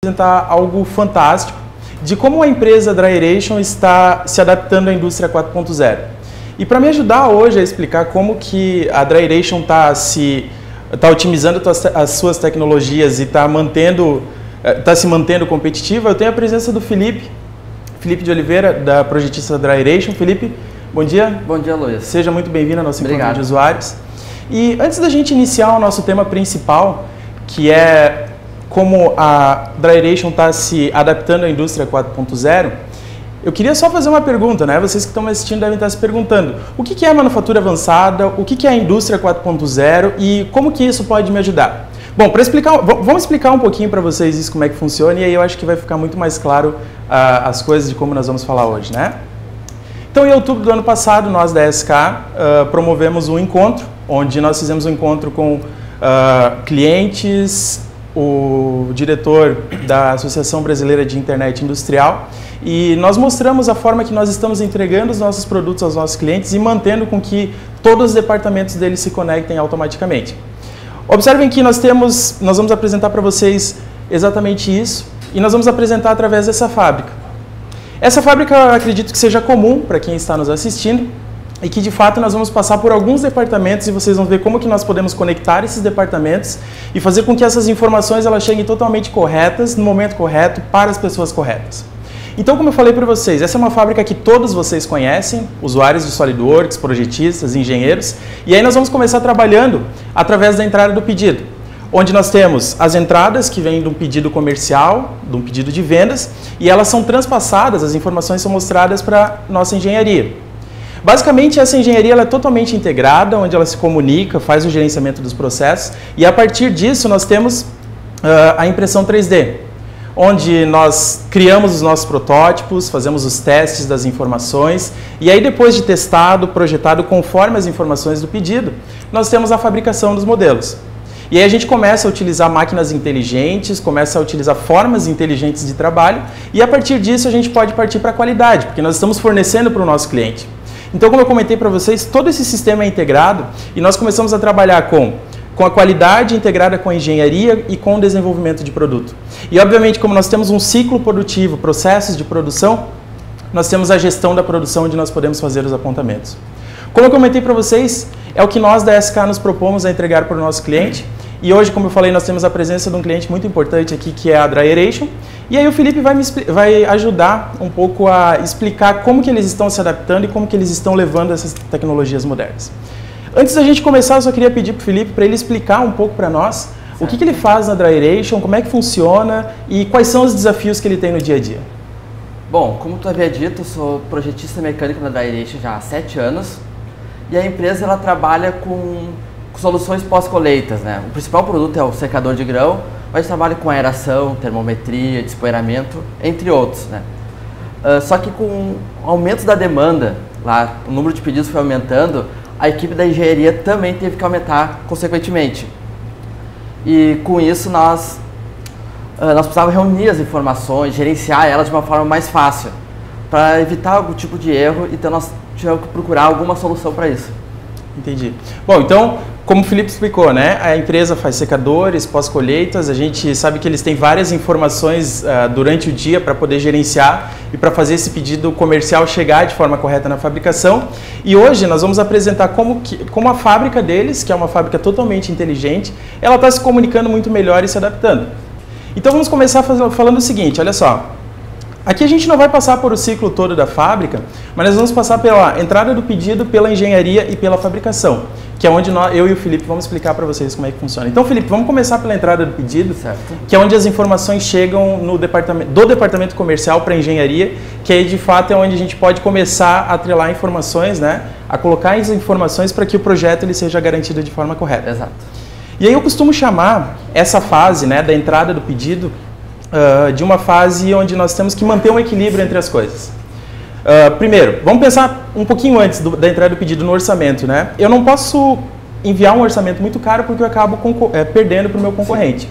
apresentar algo fantástico de como a empresa Dryration está se adaptando à indústria 4.0. E para me ajudar hoje a explicar como que a Dryration está otimizando as suas tecnologias e está se mantendo competitiva, eu tenho a presença do Felipe de Oliveira, da projetista Dryration. Felipe, bom dia. Bom dia, Luiz. Seja muito bem-vindo ao nosso encontro de usuários. E antes da gente iniciar o nosso tema principal, que é como a Dryration está se adaptando à indústria 4.0, eu queria só fazer uma pergunta, né? Vocês que estão me assistindo devem estar se perguntando: o que é a manufatura avançada, o que é a indústria 4.0 e como que isso pode me ajudar? Bom, vamos explicar um pouquinho para vocês isso, como é que funciona, e aí eu acho que vai ficar muito mais claro as coisas de como nós vamos falar hoje, né? Então, em outubro do ano passado, nós da SK promovemos um encontro, onde nós fizemos um encontro com clientes, o diretor da Associação Brasileira de Internet Industrial, e nós mostramos a forma que nós estamos entregando os nossos produtos aos nossos clientes e mantendo com que todos os departamentos deles se conectem automaticamente. Observem que nós vamos apresentar para vocês exatamente isso, e nós vamos apresentar através dessa fábrica. Essa fábrica eu acredito que seja comum para quem está nos assistindo, e que de fato nós vamos passar por alguns departamentos e vocês vão ver como que nós podemos conectar esses departamentos e fazer com que essas informações elas cheguem totalmente corretas, no momento correto, para as pessoas corretas. Então, como eu falei para vocês, essa é uma fábrica que todos vocês conhecem, usuários de SolidWorks, projetistas, engenheiros, e aí nós vamos começar trabalhando através da entrada do pedido, onde nós temos as entradas que vêm de um pedido comercial, de um pedido de vendas, e elas são transpassadas, as informações são mostradas para a nossa engenharia. Basicamente, essa engenharia ela é totalmente integrada, onde ela se comunica, faz o gerenciamento dos processos, e a partir disso nós temos a impressão 3D, onde nós criamos os nossos protótipos, fazemos os testes das informações, e aí depois de testado, projetado conforme as informações do pedido, nós temos a fabricação dos modelos. E aí a gente começa a utilizar máquinas inteligentes, começa a utilizar formas inteligentes de trabalho, e a partir disso a gente pode partir para a qualidade, porque nós estamos fornecendo para o nosso cliente. Então, como eu comentei para vocês, todo esse sistema é integrado e nós começamos a trabalhar com a qualidade integrada com a engenharia e com o desenvolvimento de produto. E, obviamente, como nós temos um ciclo produtivo, processos de produção, nós temos a gestão da produção onde nós podemos fazer os apontamentos. Como eu comentei para vocês, é o que nós da SK nos propomos a entregar para o nosso cliente. E hoje, como eu falei, nós temos a presença de um cliente muito importante aqui, que é a Dryration. E aí o Felipe vai ajudar um pouco a explicar como que eles estão se adaptando e como que eles estão levando essas tecnologias modernas. Antes da gente começar, eu só queria pedir para o Felipe para ele explicar um pouco para nós o que ele faz na Dryration, como é que funciona e quais são os desafios que ele tem no dia a dia. Bom, como tu havia dito, eu sou projetista mecânico na Dryration já há 7 anos e a empresa ela trabalha com soluções pós-colheitas, né? O principal produto é o secador de grão, mas trabalha com aeração, termometria, despoeiramento, entre outros, né? Só que com o aumento da demanda, lá o número de pedidos foi aumentando, a equipe da engenharia também teve que aumentar consequentemente. E com isso nós precisávamos reunir as informações, gerenciar elas de uma forma mais fácil, para evitar algum tipo de erro, então nós tivemos que procurar alguma solução para isso. Entendi. Bom, então, como o Felipe explicou, né, a empresa faz secadores, pós-colheitas, a gente sabe que eles têm várias informações durante o dia para poder gerenciar e para fazer esse pedido comercial chegar de forma correta na fabricação. E hoje nós vamos apresentar como a fábrica deles, que é uma fábrica totalmente inteligente, ela está se comunicando muito melhor e se adaptando. Então vamos começar falando o seguinte, olha só. Aqui a gente não vai passar por o ciclo todo da fábrica, mas nós vamos passar pela entrada do pedido, pela engenharia e pela fabricação, que é onde eu e o Felipe vamos explicar para vocês como é que funciona. Então, Felipe, vamos começar pela entrada do pedido, certo? Que é onde as informações chegam do departamento comercial para a engenharia, que aí de fato é onde a gente pode começar a atrelar informações, né? A colocar as informações para que o projeto ele seja garantido de forma correta. Exato. E aí eu costumo chamar essa fase, né, da entrada do pedido, de uma fase onde nós temos que manter um equilíbrio entre as coisas. Primeiro, vamos pensar um pouquinho antes da entrada do pedido no orçamento, né? Eu não posso enviar um orçamento muito caro porque eu acabo perdendo para o meu concorrente.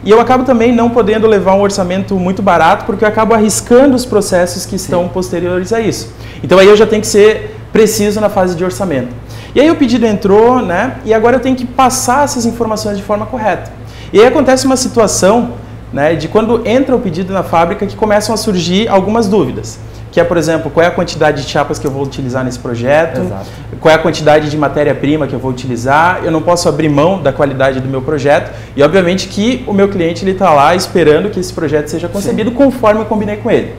E eu acabo também não podendo levar um orçamento muito barato porque eu acabo arriscando os processos que estão posteriores a isso. Então aí eu já tenho que ser preciso na fase de orçamento. E aí o pedido entrou, né? E agora eu tenho que passar essas informações de forma correta. E aí acontece uma situação né, de quando entra o pedido na fábrica que começam a surgir algumas dúvidas. Que é, por exemplo, qual é a quantidade de chapas que eu vou utilizar nesse projeto, Exato. qual é a quantidade de matéria-prima que eu vou utilizar, eu não posso abrir mão da qualidade do meu projeto e, obviamente, que o meu cliente está lá esperando que esse projeto seja concebido conforme eu combinei com ele.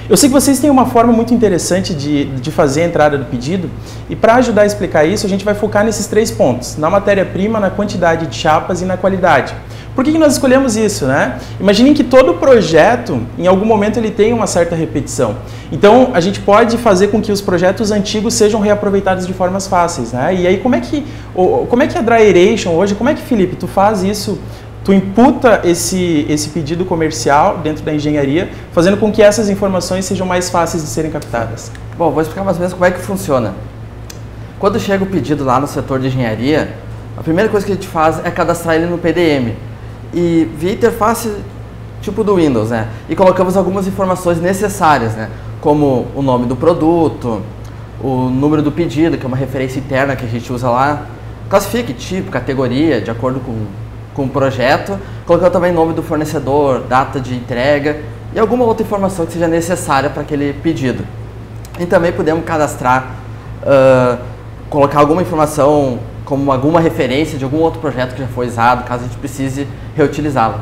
Eu sei que vocês têm uma forma muito interessante de fazer a entrada do pedido e para ajudar a explicar isso, a gente vai focar nesses 3 pontos, na matéria-prima, na quantidade de chapas e na qualidade. Por que nós escolhemos isso, né? Imaginem que todo projeto, em algum momento, ele tem uma certa repetição. Então, a gente pode fazer com que os projetos antigos sejam reaproveitados de formas fáceis, né? E aí, como é que a Dry Aeration hoje, como é que, Felipe, tu faz isso? Tu imputa esse pedido comercial dentro da engenharia, fazendo com que essas informações sejam mais fáceis de serem captadas. Bom, vou explicar mais ou menos como é que funciona. Quando chega o pedido lá no setor de engenharia, a primeira coisa que a gente faz é cadastrar ele no PDM. E via interface tipo do Windows, né? E colocamos algumas informações necessárias, né? Como o nome do produto, o número do pedido, que é uma referência interna que a gente usa lá. Classifique tipo, categoria, de acordo com o projeto. Colocando também nome do fornecedor, data de entrega e alguma outra informação que seja necessária para aquele pedido. E também podemos cadastrar, colocar alguma informação como alguma referência de algum outro projeto que já foi usado, caso a gente precise reutilizá-lo.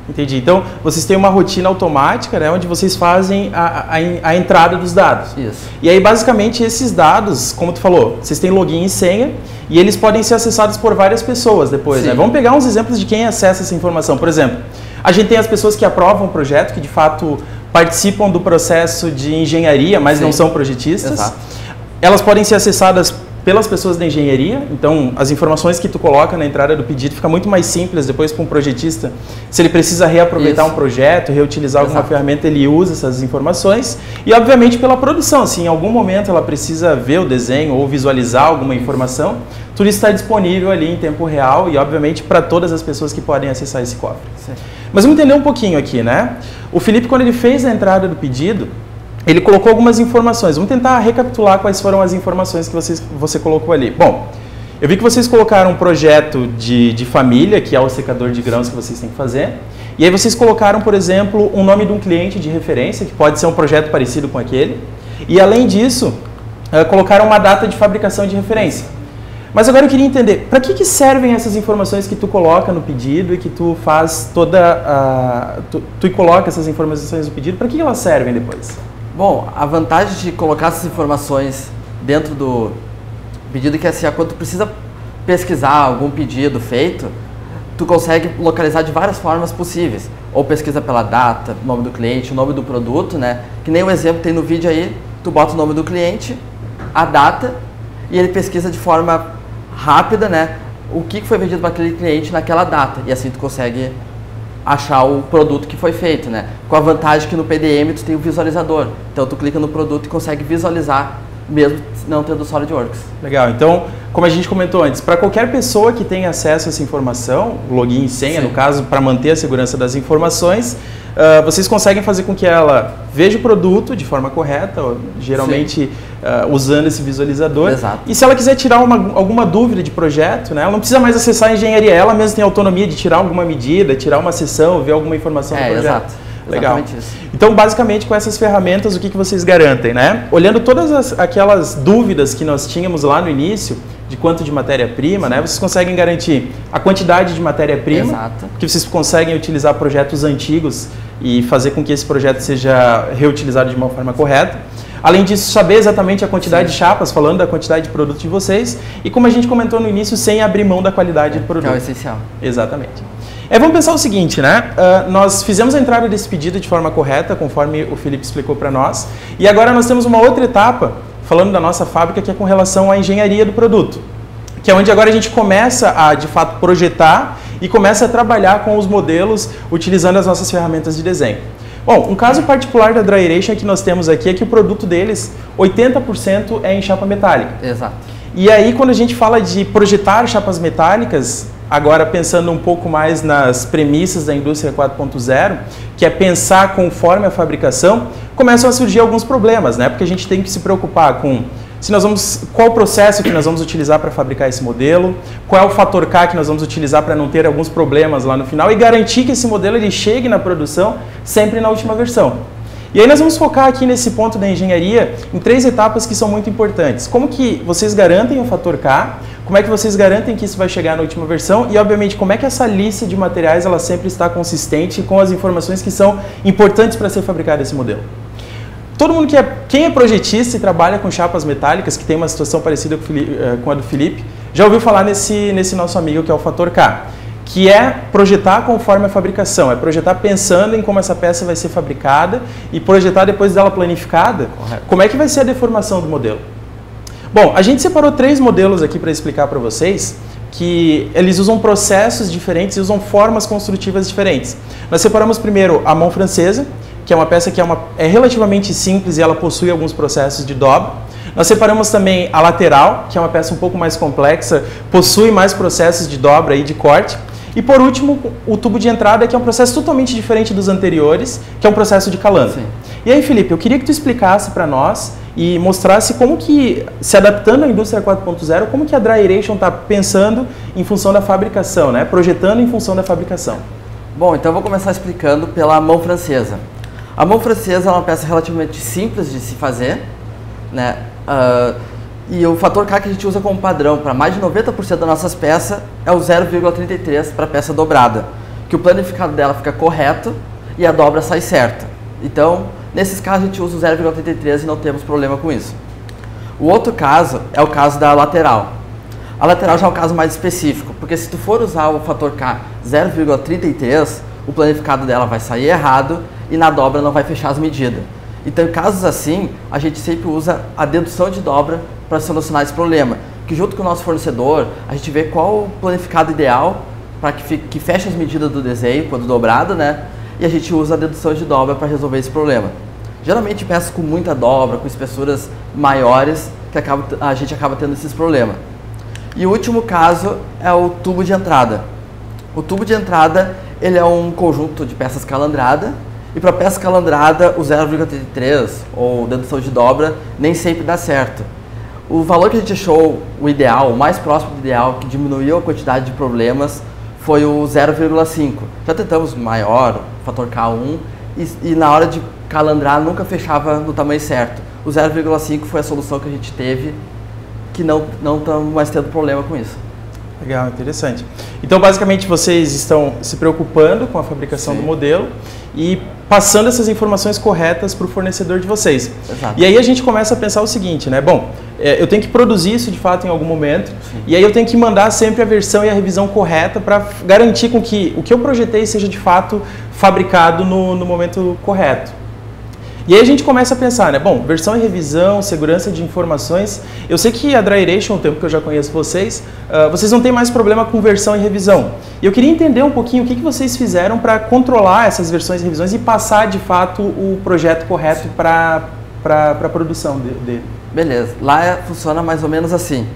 Entendi. Então, vocês têm uma rotina automática, né, onde vocês fazem a entrada dos dados. Isso. E aí, basicamente, esses dados, como tu falou, vocês têm login e senha e eles podem ser acessados por várias pessoas depois, né? Vamos pegar uns exemplos de quem acessa essa informação. Por exemplo, a gente tem as pessoas que aprovam o projeto, que de fato participam do processo de engenharia, mas não são projetistas. Exato. Elas podem ser acessadas pelas pessoas da engenharia, então as informações que tu coloca na entrada do pedido fica muito mais simples depois para um projetista. Se ele precisa reaproveitar um projeto, reutilizar alguma ferramenta, ele usa essas informações. E obviamente pela produção, assim, em algum momento ela precisa ver o desenho ou visualizar alguma informação, tudo está disponível ali em tempo real e obviamente para todas as pessoas que podem acessar esse cofre. Sim. Mas vamos entender um pouquinho aqui, né? O Felipe, quando ele fez a entrada do pedido, ele colocou algumas informações. Vamos tentar recapitular quais foram as informações que você colocou ali. Bom, eu vi que vocês colocaram um projeto de família, que é o secador de grãos que vocês têm que fazer. E aí vocês colocaram, por exemplo, um nome de um cliente de referência, que pode ser um projeto parecido com aquele. E além disso, colocaram uma data de fabricação de referência. Mas agora eu queria entender, para que servem essas informações que tu coloca no pedido e que tu faz tu coloca essas informações no pedido, para que elas servem depois? Bom, a vantagem de colocar essas informações dentro do pedido é que assim, quando tu precisa pesquisar algum pedido feito, tu consegue localizar de várias formas possíveis. Ou pesquisa pela data, nome do cliente, o nome do produto, né? Que nem o exemplo tem no vídeo aí, tu bota o nome do cliente, a data, e ele pesquisa de forma rápida, né? O que foi vendido para aquele cliente naquela data. E assim tu consegue achar o produto que foi feito, né? Com a vantagem que no PDM tu tem o visualizador. Então tu clica no produto e consegue visualizar mesmo não tendo o SolidWorks. Legal. Então, como a gente comentou antes, para qualquer pessoa que tenha acesso a essa informação, login e senha, no caso, para manter a segurança das informações, vocês conseguem fazer com que ela veja o produto de forma correta, geralmente usando esse visualizador. Exato. E se ela quiser tirar alguma dúvida de projeto, né, ela não precisa mais acessar a engenharia, ela mesma tem autonomia de tirar alguma medida, tirar uma seção, ver alguma informação do projeto. Exato. Legal. Isso. Então, basicamente, com essas ferramentas, o que vocês garantem, né? Olhando todas aquelas dúvidas que nós tínhamos lá no início, de quanto de matéria-prima, né? Vocês conseguem garantir a quantidade de matéria-prima, que vocês conseguem utilizar projetos antigos e fazer com que esse projeto seja reutilizado de uma forma correta. Além disso, saber exatamente a quantidade de chapas, falando da quantidade de produto de vocês, e como a gente comentou no início, sem abrir mão da qualidade do produto. Que é o essencial. Exatamente. Vamos pensar o seguinte, né? Nós fizemos a entrada desse pedido de forma correta, conforme o Felipe explicou para nós, e agora nós temos uma outra etapa, falando da nossa fábrica, que é com relação à engenharia do produto, que é onde agora a gente começa a, de fato, projetar e começa a trabalhar com os modelos utilizando as nossas ferramentas de desenho. Bom, um caso particular da Dry Aeration que nós temos aqui é que o produto deles, 80% é em chapa metálica. Exato. E aí, quando a gente fala de projetar chapas metálicas, agora pensando um pouco mais nas premissas da indústria 4.0, que é pensar conforme a fabricação, começam a surgir alguns problemas, né? Porque a gente tem que se preocupar com qual o processo que nós vamos utilizar para fabricar esse modelo, qual é o fator K que nós vamos utilizar para não ter alguns problemas lá no final e garantir que esse modelo ele chegue na produção sempre na última versão. E aí nós vamos focar aqui nesse ponto da engenharia em 3 etapas que são muito importantes. Como que vocês garantem o fator K, como é que vocês garantem que isso vai chegar na última versão e, obviamente, como é que essa lista de materiais ela sempre está consistente com as informações que são importantes para ser fabricado esse modelo. Todo mundo quem é projetista e trabalha com chapas metálicas, que tem uma situação parecida com a do Felipe, já ouviu falar nesse nosso amigo que é o fator K, que é projetar conforme a fabricação, é projetar pensando em como essa peça vai ser fabricada e projetar depois dela planificada, como é que vai ser a deformação do modelo. Bom, a gente separou 3 modelos aqui para explicar para vocês, que eles usam processos diferentes e usam formas construtivas diferentes. Nós separamos primeiro a mão francesa, que é uma peça que é relativamente simples e ela possui alguns processos de dobra. Nós separamos também a lateral, que é uma peça um pouco mais complexa, possui mais processos de dobra e de corte. E por último, o tubo de entrada, que é um processo totalmente diferente dos anteriores, que é um processo de calandra. Sim. E aí, Felipe, eu queria que tu explicasse para nós e mostrasse como que, se adaptando à indústria 4.0, como que a Dryration está pensando em função da fabricação, né? Projetando em função da fabricação. Bom, então eu vou começar explicando pela mão francesa. A mão francesa é uma peça relativamente simples de se fazer, né? E o fator K que a gente usa como padrão para mais de 90% das nossas peças é o 0,33 para a peça dobrada, que o planificado dela fica correto e a dobra sai certa. Então, nesses casos a gente usa o 0,33 e não temos problema com isso. O outro caso é o caso da lateral. A lateral já é um caso mais específico, porque se tu for usar o fator K 0,33, o planificado dela vai sair errado e na dobra não vai fechar as medidas. Então, em casos assim, a gente sempre usa a dedução de dobra para solucionar esse problema. Que junto com o nosso fornecedor, a gente vê qual o planificado ideal para que feche as medidas do desenho, quando dobrado, né? E a gente usa a dedução de dobra para resolver esse problema. Geralmente, peças com muita dobra, com espessuras maiores, que a gente acaba tendo esses problemas. E o último caso é o tubo de entrada. O tubo de entrada, ele é um conjunto de peças calandradas, e para peça calandrada, o 0,33 ou dedução de dobra nem sempre dá certo. O valor que a gente achou o ideal, o mais próximo do ideal, que diminuiu a quantidade de problemas, foi o 0,5. Já tentamos maior, fator K1, e na hora de calandrar nunca fechava no tamanho certo. O 0,5 foi a solução que a gente teve, que não estamos mais tendo problema com isso. Legal, interessante. Então, basicamente, vocês estão se preocupando com a fabricação Sim. do modelo e passando essas informações corretas para o fornecedor de vocês. Exato. E aí a gente começa a pensar o seguinte, né? Bom, eu tenho que produzir isso de fato em algum momento Sim. e aí eu tenho que mandar sempre a versão e a revisão correta para garantir com que o que eu projetei seja de fato fabricado no momento correto. E aí a gente começa a pensar, né? Bom, versão e revisão, segurança de informações. Eu sei que a Dryration, o tempo que eu já conheço vocês, vocês não têm mais problema com versão e revisão. E eu queria entender um pouquinho o que vocês fizeram para controlar essas versões e revisões e passar, de fato, o projeto correto para a produção dele. Beleza. Lá funciona mais ou menos assim.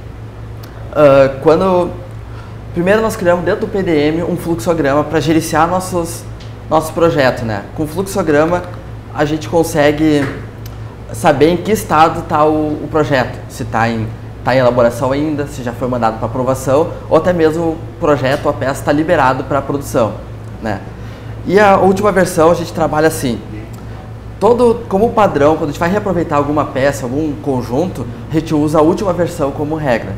Primeiro nós criamos dentro do PDM um fluxograma para gerenciar nossos projetos, né? Com o fluxograma, a gente consegue saber em que estado está o projeto, se está em elaboração ainda, se já foi mandado para aprovação, ou até mesmo o projeto ou a peça está liberado para produção, né? E a última versão a gente trabalha assim, como padrão, quando a gente vai reaproveitar alguma peça, algum conjunto, a gente usa a última versão como regra,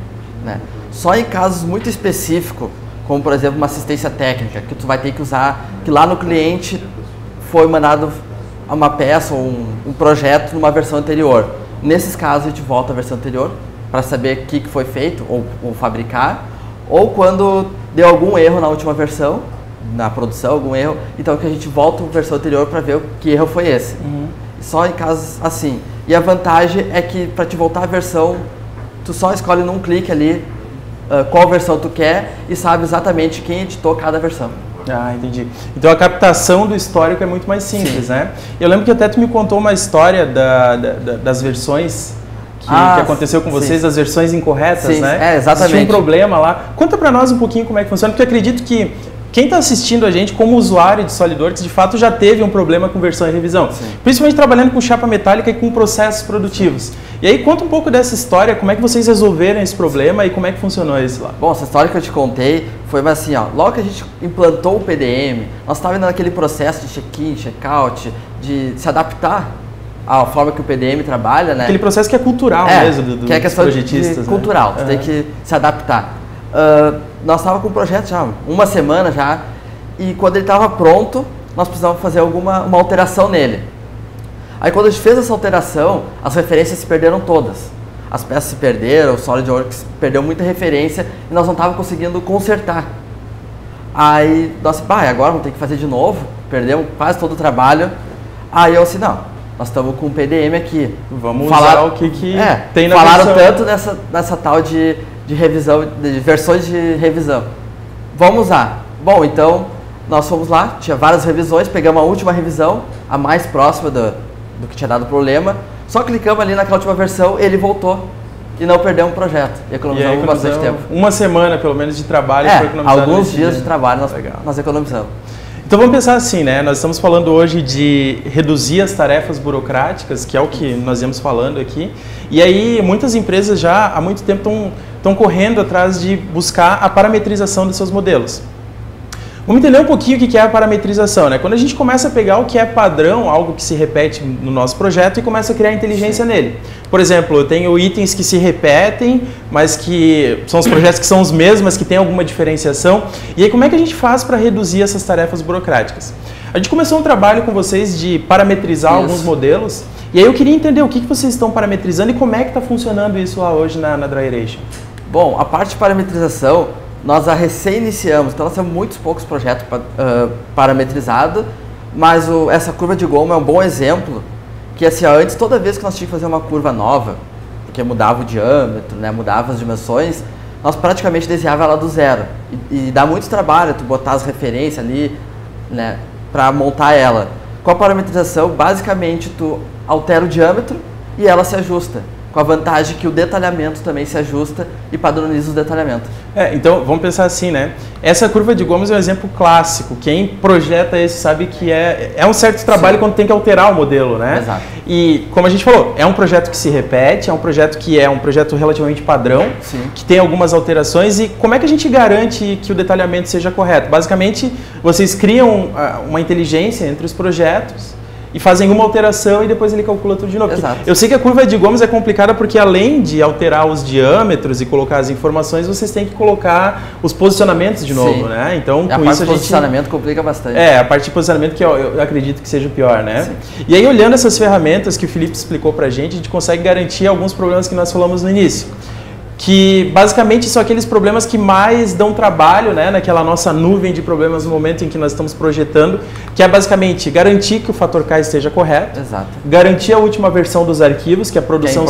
né? Só em casos muito específicos, como por exemplo uma assistência técnica, que tu vai ter que usar, que lá no cliente foi mandado uma peça ou um projeto numa versão anterior. Nesses casos a gente volta à versão anterior para saber o que foi feito ou fabricar, ou quando deu algum erro na última versão, na produção, algum erro, então que a gente volta à versão anterior para ver que erro foi esse. Só em casos assim. E a vantagem é que para te voltar à versão, tu só escolhe num clique ali qual versão tu quer e sabe exatamente quem editou cada versão. Ah, entendi. Então a captação do histórico é muito mais simples, Sim. né? Eu lembro que até tu me contou uma história das versões que aconteceu com vocês, sim. das versões incorretas, Sim, né? exatamente. Tinha um problema lá. Conta pra nós um pouquinho como é que funciona, porque eu acredito que quem está assistindo a gente como usuário de SolidWorks, de fato já teve um problema com versão e revisão. Sim. Principalmente trabalhando com chapa metálica e com processos produtivos. E aí conta um pouco dessa história, como é que vocês resolveram esse problema e como é que funcionou isso lá? Bom, essa história que eu te contei foi assim, ó, logo que a gente implantou o PDM, nós estávamos naquele processo de check-in, check-out, de se adaptar à forma que o PDM trabalha, né? Aquele processo que é cultural mesmo, que é questão dos projetistas, de cultural, tu tem que se adaptar. Nós estávamos com o projeto já uma semana já, e quando ele estava pronto, nós precisávamos fazer uma alteração nele. Aí quando a gente fez essa alteração, as referências se perderam todas. As peças se perderam, o SolidWorks perdeu muita referência e nós não estávamos conseguindo consertar. Aí nós, agora vamos ter que fazer de novo, perdemos quase todo o trabalho. Aí eu assim, não, nós estamos com o PDM aqui. Vamos usar o que tem na falaram versão. Tanto nessa tal de revisão, de versões de revisão. Vamos usar. Bom, então nós fomos lá, tinha várias revisões, pegamos a última revisão, a mais próxima do que tinha dado problema, só clicamos ali naquela última versão, ele voltou e não perdemos o projeto. E economizamos bastante tempo. Uma semana, pelo menos, de trabalho foi economizado. Alguns dias de trabalho nós economizamos. Então vamos pensar assim, né? Nós estamos falando hoje de reduzir as tarefas burocráticas, que é o que nós viemos falando aqui. E aí muitas empresas já há muito tempo estão correndo atrás de buscar a parametrização dos seus modelos. Vamos entender um pouquinho o que é a parametrização, né? Quando a gente começa a pegar o que é padrão, algo que se repete no nosso projeto e começa a criar inteligência nele. Por exemplo, eu tenho itens que se repetem, mas que são os projetos que são os mesmos, mas que tem alguma diferenciação. E aí como é que a gente faz para reduzir essas tarefas burocráticas? A gente começou um trabalho com vocês de parametrizar alguns modelos. E aí eu queria entender o que vocês estão parametrizando e como é que está funcionando isso lá hoje na Dryration. Bom, a parte de parametrização, nós a recém-iniciamos, então nós temos muitos poucos projetos parametrizados, mas essa curva de goma é um bom exemplo, que assim, antes, toda vez que nós tínhamos que fazer uma curva nova, porque mudava o diâmetro, né, mudava as dimensões, nós praticamente desenhava ela do zero. E dá muito trabalho tu botar as referências ali, né, para montar ela. Com a parametrização, basicamente tu altera o diâmetro e ela se ajusta. Com a vantagem que o detalhamento também se ajusta e padroniza o detalhamento. Então, vamos pensar assim, né? Essa curva de gomas é um exemplo clássico. Quem projeta esse sabe que é um certo trabalho quando tem que alterar o modelo, né? Exato. E, como a gente falou, é um projeto que se repete, é um projeto relativamente padrão, que tem algumas alterações. E como é que a gente garante que o detalhamento seja correto? Basicamente, vocês criam uma inteligência entre os projetos e fazem uma alteração e depois ele calcula tudo de novo. Exato. Eu sei que a curva de Gomes é complicada porque além de alterar os diâmetros e colocar as informações, vocês têm que colocar os posicionamentos de novo, né? Então, com isso a gente... posicionamento complica bastante. A parte de posicionamento que eu acredito que seja o pior, né? Sim. E aí, olhando essas ferramentas que o Felipe explicou pra gente, a gente consegue garantir alguns problemas que nós falamos no início. Que basicamente são aqueles problemas que mais dão trabalho, né, naquela nossa nuvem de problemas no momento em que nós estamos projetando, que é basicamente garantir que o fator K esteja correto, garantir a última versão dos arquivos, que a produção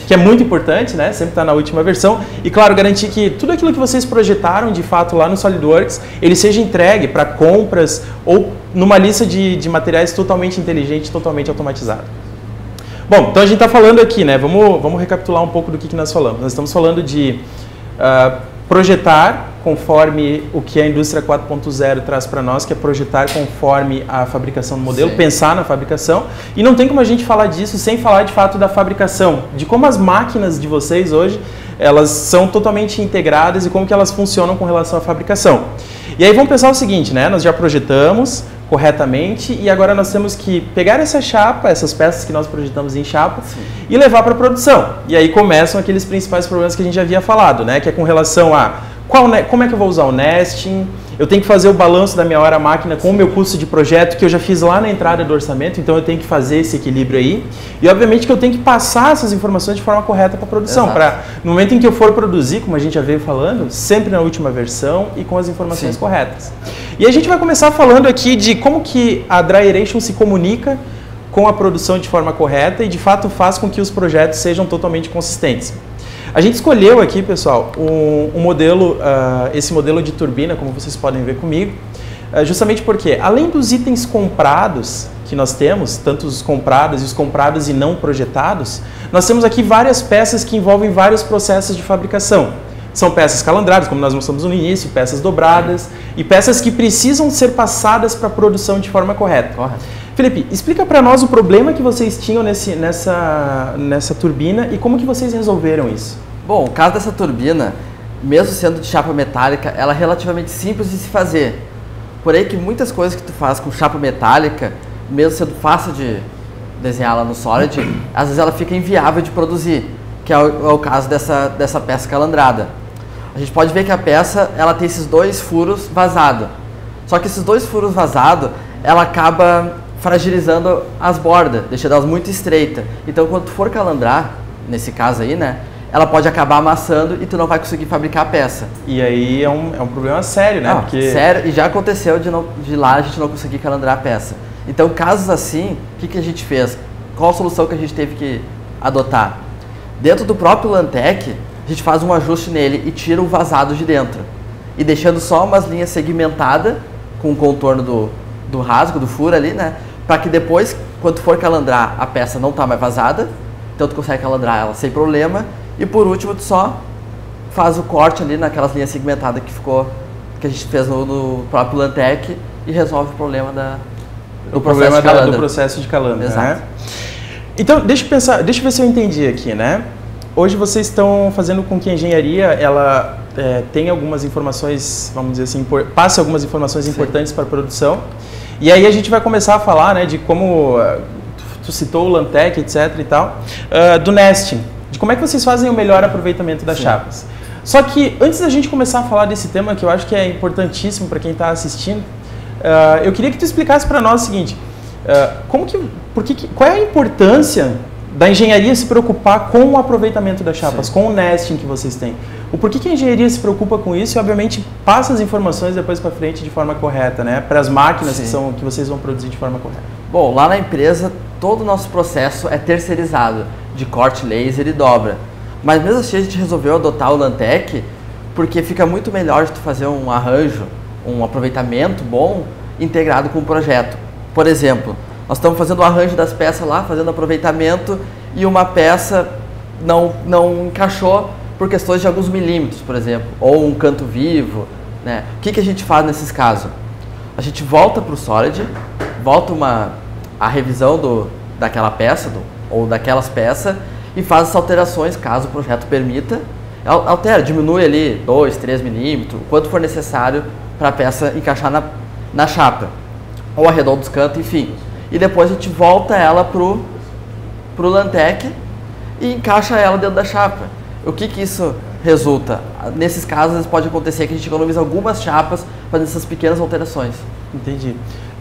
que é muito importante, né, sempre está na última versão, e claro, garantir que tudo aquilo que vocês projetaram de fato lá no SolidWorks, ele seja entregue para compras ou numa lista de materiais totalmente inteligente, totalmente automatizado. Bom, então a gente está falando aqui, né? Vamos recapitular um pouco do que nós falamos. Nós estamos falando de projetar conforme o que a indústria 4.0 traz para nós, que é projetar conforme a fabricação do modelo, pensar na fabricação. E não tem como a gente falar disso sem falar de fato da fabricação, de como as máquinas de vocês hoje, elas são totalmente integradas e como que elas funcionam com relação à fabricação. E aí vamos pensar o seguinte, né? Nós já projetamos corretamente e agora nós temos que pegar essa chapa, essas peças que nós projetamos em chapa e levar para a produção. E aí começam aqueles principais problemas que a gente já havia falado, né? Que é com relação a como é que eu vou usar o nesting, eu tenho que fazer o balanço da minha hora máquina com o meu custo de projeto, que eu já fiz lá na entrada do orçamento, então eu tenho que fazer esse equilíbrio aí. E obviamente que eu tenho que passar essas informações de forma correta para a produção, para no momento em que eu for produzir, como a gente já veio falando, sempre na última versão e com as informações corretas. E a gente vai começar falando aqui de como que a Dryration se comunica com a produção de forma correta e de fato faz com que os projetos sejam totalmente consistentes. A gente escolheu aqui, pessoal, esse modelo de turbina, como vocês podem ver comigo, justamente porque, além dos itens comprados que nós temos, tanto os comprados e os comprados e não projetados, nós temos aqui várias peças que envolvem vários processos de fabricação. São peças calandradas, como nós mostramos no início, peças dobradas e peças que precisam ser passadas para a produção de forma correta. Felipe, explica para nós o problema que vocês tinham nessa turbina e como que vocês resolveram isso. Bom, o caso dessa turbina, mesmo sendo de chapa metálica, ela é relativamente simples de se fazer. Porém que muitas coisas que tu faz com chapa metálica, mesmo sendo fácil de desenhar lá no Solid, às vezes ela fica inviável de produzir, que é o caso dessa peça calandrada. A gente pode ver que a peça ela tem esses 2 furos vazados. Só que esses 2 furos vazados, ela acaba fragilizando as bordas, deixando elas muito estreitas. Então, quando tu for calandrar, nesse caso aí, né, ela pode acabar amassando e tu não vai conseguir fabricar a peça. E aí é um problema sério, né? Porque... Sério, e já aconteceu de lá a gente não conseguir calandrar a peça. Então, casos assim, o que a gente fez? Qual a solução que a gente teve que adotar? Dentro do próprio Lantec, a gente faz um ajuste nele e tira o vazado de dentro. E deixando só umas linhas segmentadas com o contorno do rasgo, do furo ali, né? Para que depois, quando tu for calandrar, a peça não tá mais vazada, então tu consegue calandrar ela sem problema. E por último, tu só faz o corte ali naquelas linhas segmentadas que a gente fez no próprio Lantec e resolve o problema do processo de calandra. Exato. Né? Então, deixa eu ver se eu entendi aqui, né? Hoje vocês estão fazendo com que a engenharia, ela tenha algumas informações, vamos dizer assim, passe algumas informações importantes para a produção. E aí a gente vai começar a falar, né, de como, tu citou o Lantec, etc e tal, do nesting, de como é que vocês fazem o melhor aproveitamento das chapas. Só que antes da gente começar a falar desse tema, que eu acho que é importantíssimo para quem está assistindo, eu queria que tu explicasse para nós o seguinte, qual é a importância da engenharia se preocupar com o aproveitamento das chapas, com o nesting que vocês têm? O porquê que a engenharia se preocupa com isso e, obviamente, passa as informações depois para frente de forma correta, né? Para as máquinas que vocês vão produzir de forma correta. Bom, lá na empresa, todo o nosso processo é terceirizado, de corte laser e dobra. Mas mesmo assim a gente resolveu adotar o Lantec, porque fica muito melhor de tu fazer um arranjo, um aproveitamento bom, integrado com o projeto. Por exemplo, nós estamos fazendo o arranjo das peças lá, fazendo aproveitamento, e uma peça não encaixou por questões de alguns milímetros, por exemplo, ou um canto vivo, né? O que a gente faz nesses casos? A gente volta para o Solid, volta a revisão daquela peça, ou daquelas peças, e faz as alterações, caso o projeto permita. Altera, diminui ali 2, 3 milímetros, o quanto for necessário para a peça encaixar na chapa, ou arredonda os cantos, enfim. E depois a gente volta ela pro Lantec e encaixa ela dentro da chapa. O que isso resulta? Nesses casos pode acontecer que a gente economiza algumas chapas fazendo essas pequenas alterações. Entendi.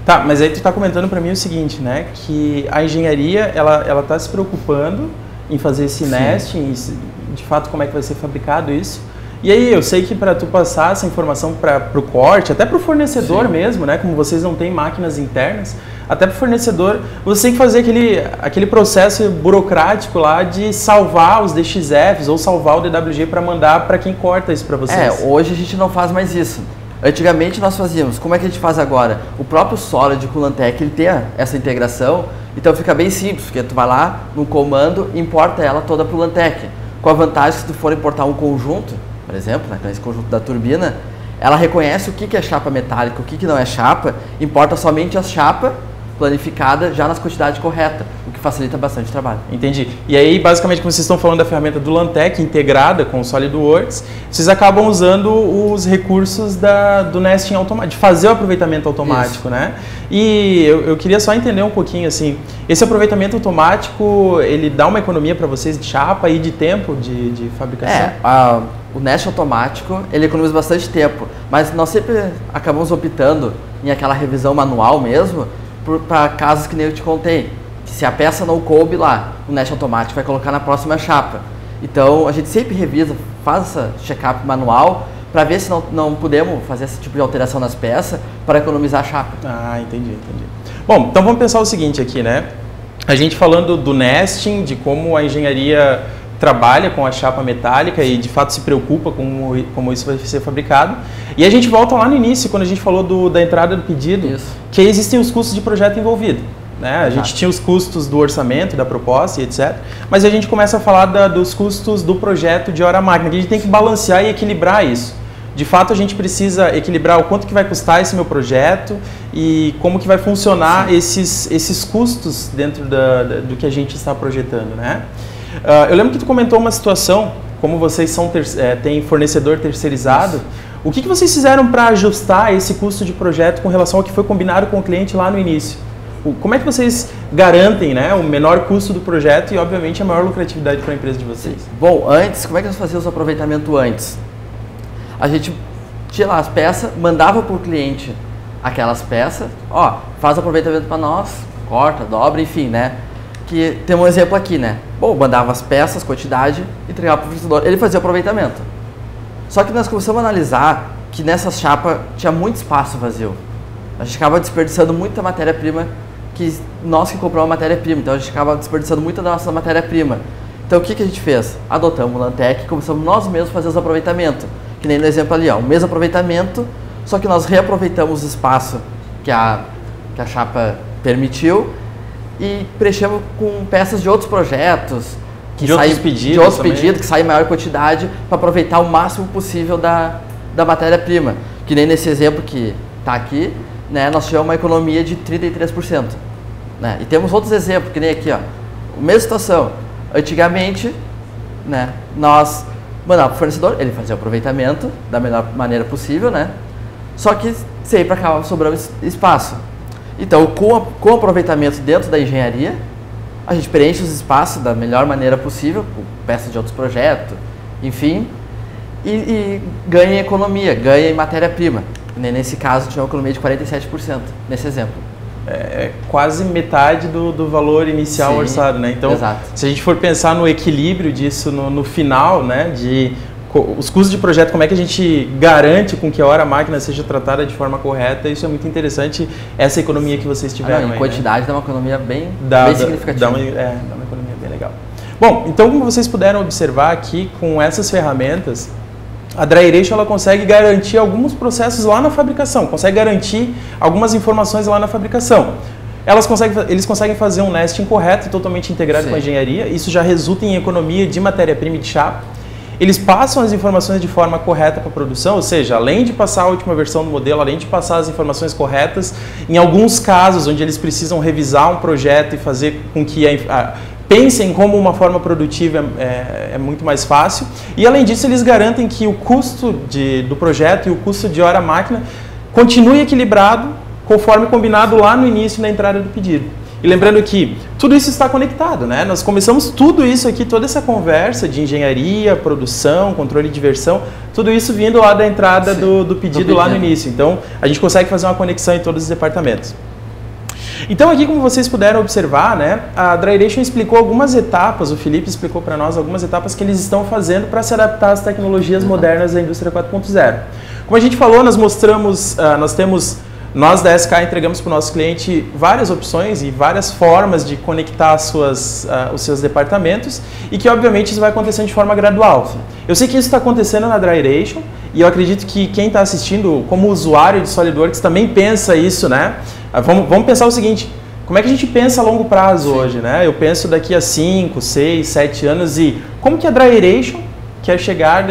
Tá, mas aí tu está comentando para mim o seguinte, né? Que a engenharia, ela está se preocupando em fazer esse nesting, de fato como é que vai ser fabricado isso. E aí eu sei que para tu passar essa informação para o corte, até para o fornecedor mesmo, né? Como vocês não têm máquinas internas, até para o fornecedor, você tem que fazer aquele processo burocrático lá de salvar os DXFs ou salvar o DWG para mandar para quem corta isso para vocês. Hoje a gente não faz mais isso. Antigamente nós fazíamos. Como é que a gente faz agora? O próprio Solid com o Lantec, ele tem essa integração, então fica bem simples, porque tu vai lá no comando e importa ela toda para o Lantec. Com a vantagem que se tu for importar um conjunto, por exemplo, né, esse conjunto da turbina, ela reconhece o que é chapa metálica, o que não é chapa, importa somente as chapas planificadas já nas quantidades corretas, o que facilita bastante o trabalho. Entendi. E aí, basicamente, como vocês estão falando da ferramenta do Lantec, integrada com o SolidWorks, vocês acabam usando os recursos do nesting automático, de fazer o aproveitamento automático, né? E eu queria só entender um pouquinho, assim, esse aproveitamento automático, ele dá uma economia para vocês de chapa e de tempo de fabricação? O nesting automático, ele economiza bastante tempo, mas nós sempre acabamos optando em aquela revisão manual mesmo, para casos que nem eu te contei, que se a peça não coube lá, o nesting automático vai colocar na próxima chapa. Então a gente sempre revisa, faz essa check-up manual para ver se não podemos fazer esse tipo de alteração nas peças para economizar a chapa. Ah, entendi. Bom, então vamos pensar o seguinte aqui, né? A gente falando do nesting, de como a engenharia trabalha com a chapa metálica e de fato se preocupa com como isso vai ser fabricado. E a gente volta lá no início, quando a gente falou da entrada do pedido, que existem os custos de projeto envolvido. Né? A gente tinha os custos do orçamento, da proposta e etc. Mas a gente começa a falar dos custos do projeto de hora máquina, que a gente tem que balancear e equilibrar isso. de fato a gente precisa equilibrar o quanto que vai custar esse meu projeto e como que vai funcionar esses custos dentro do que a gente está projetando, né? Eu lembro que tu comentou uma situação, como vocês têm fornecedor terceirizado, isso. O que vocês fizeram para ajustar esse custo de projeto com relação ao que foi combinado com o cliente lá no início? Como é que vocês garantem, né, o menor custo do projeto e, obviamente, a maior lucratividade para a empresa de vocês? Bom, antes, como é que nós fazíamos o aproveitamento antes? A gente tinha lá as peças, mandava para o cliente aquelas peças, ó, faz o aproveitamento para nós, corta, dobra, enfim, né? Que tem um exemplo aqui, né? Bom, mandava as peças, quantidade, entregava para o fornecedor, ele fazia o aproveitamento. Só que nós começamos a analisar que nessas chapas tinha muito espaço vazio. A gente acaba desperdiçando muita matéria-prima, que nós que compramos a matéria-prima, então a gente acaba desperdiçando muita da nossa matéria-prima. Então o que a gente fez? Adotamos o Lantec e começamos nós mesmos a fazer os aproveitamentos. Que nem no exemplo ali, ó, o mesmo aproveitamento, só que nós reaproveitamos o espaço que a chapa permitiu e preenchemos com peças de outros projetos, de outros pedidos, que saem em maior quantidade para aproveitar o máximo possível da matéria-prima. Que nem nesse exemplo que está aqui, né, nós tivemos uma economia de 33%. Né? E temos outros exemplos, que nem aqui, ó, a mesma situação. Antigamente, né, nós mandávamos para o fornecedor, ele fazia o aproveitamento da melhor maneira possível, né? Só que sempre acabava sobrando espaço. Então, com o aproveitamento dentro da engenharia, a gente preenche os espaços da melhor maneira possível, com peças de outros projetos, enfim, e ganha em economia, ganha em matéria-prima. Nesse caso, tinha uma economia de 47%, nesse exemplo. É quase metade do valor inicial orçado, né? Então, exato. Se a gente for pensar no equilíbrio disso no final, né, os custos de projeto, como é que a gente garante com que a hora a máquina seja tratada de forma correta, isso é muito interessante, essa economia que vocês tiveram. Em quantidade, né? Dá uma economia bem significativa. Dá uma economia bem legal. Bom, então como vocês puderam observar aqui, com essas ferramentas, a Dryration ela consegue garantir alguns processos lá na fabricação, consegue garantir algumas informações lá na fabricação. Eles conseguem fazer um nesting correto e totalmente integrado com a engenharia, isso já resulta em economia de matéria-prima e de chapa. Eles passam as informações de forma correta para a produção, ou seja, além de passar a última versão do modelo, além de passar as informações corretas, em alguns casos onde eles precisam revisar um projeto e fazer com que pensem como uma forma produtiva é muito mais fácil. E além disso, eles garantem que o custo do projeto e o custo de hora máquina continue equilibrado conforme combinado lá no início, na entrada do pedido. E lembrando que tudo isso está conectado, né? Nós começamos tudo isso aqui, toda essa conversa de engenharia, produção, controle de versão, tudo isso vindo lá da entrada do pedido lá no início. Então, a gente consegue fazer uma conexão em todos os departamentos. Então, aqui, como vocês puderam observar, né, a Dryration explicou algumas etapas, o Felipe explicou para nós algumas etapas que eles estão fazendo para se adaptar às tecnologias modernas da indústria 4.0. Como a gente falou, nós da SK entregamos para o nosso cliente várias opções e várias formas de conectar os seus departamentos e que, obviamente, isso vai acontecendo de forma gradual. Eu sei que isso está acontecendo na Dryration e eu acredito que quem está assistindo como usuário de SolidWorks também pensa isso, né? Vamos pensar o seguinte, como é que a gente pensa a longo prazo hoje, né? Eu penso daqui a 5, 6, 7 anos e como que a Dryration quer chegar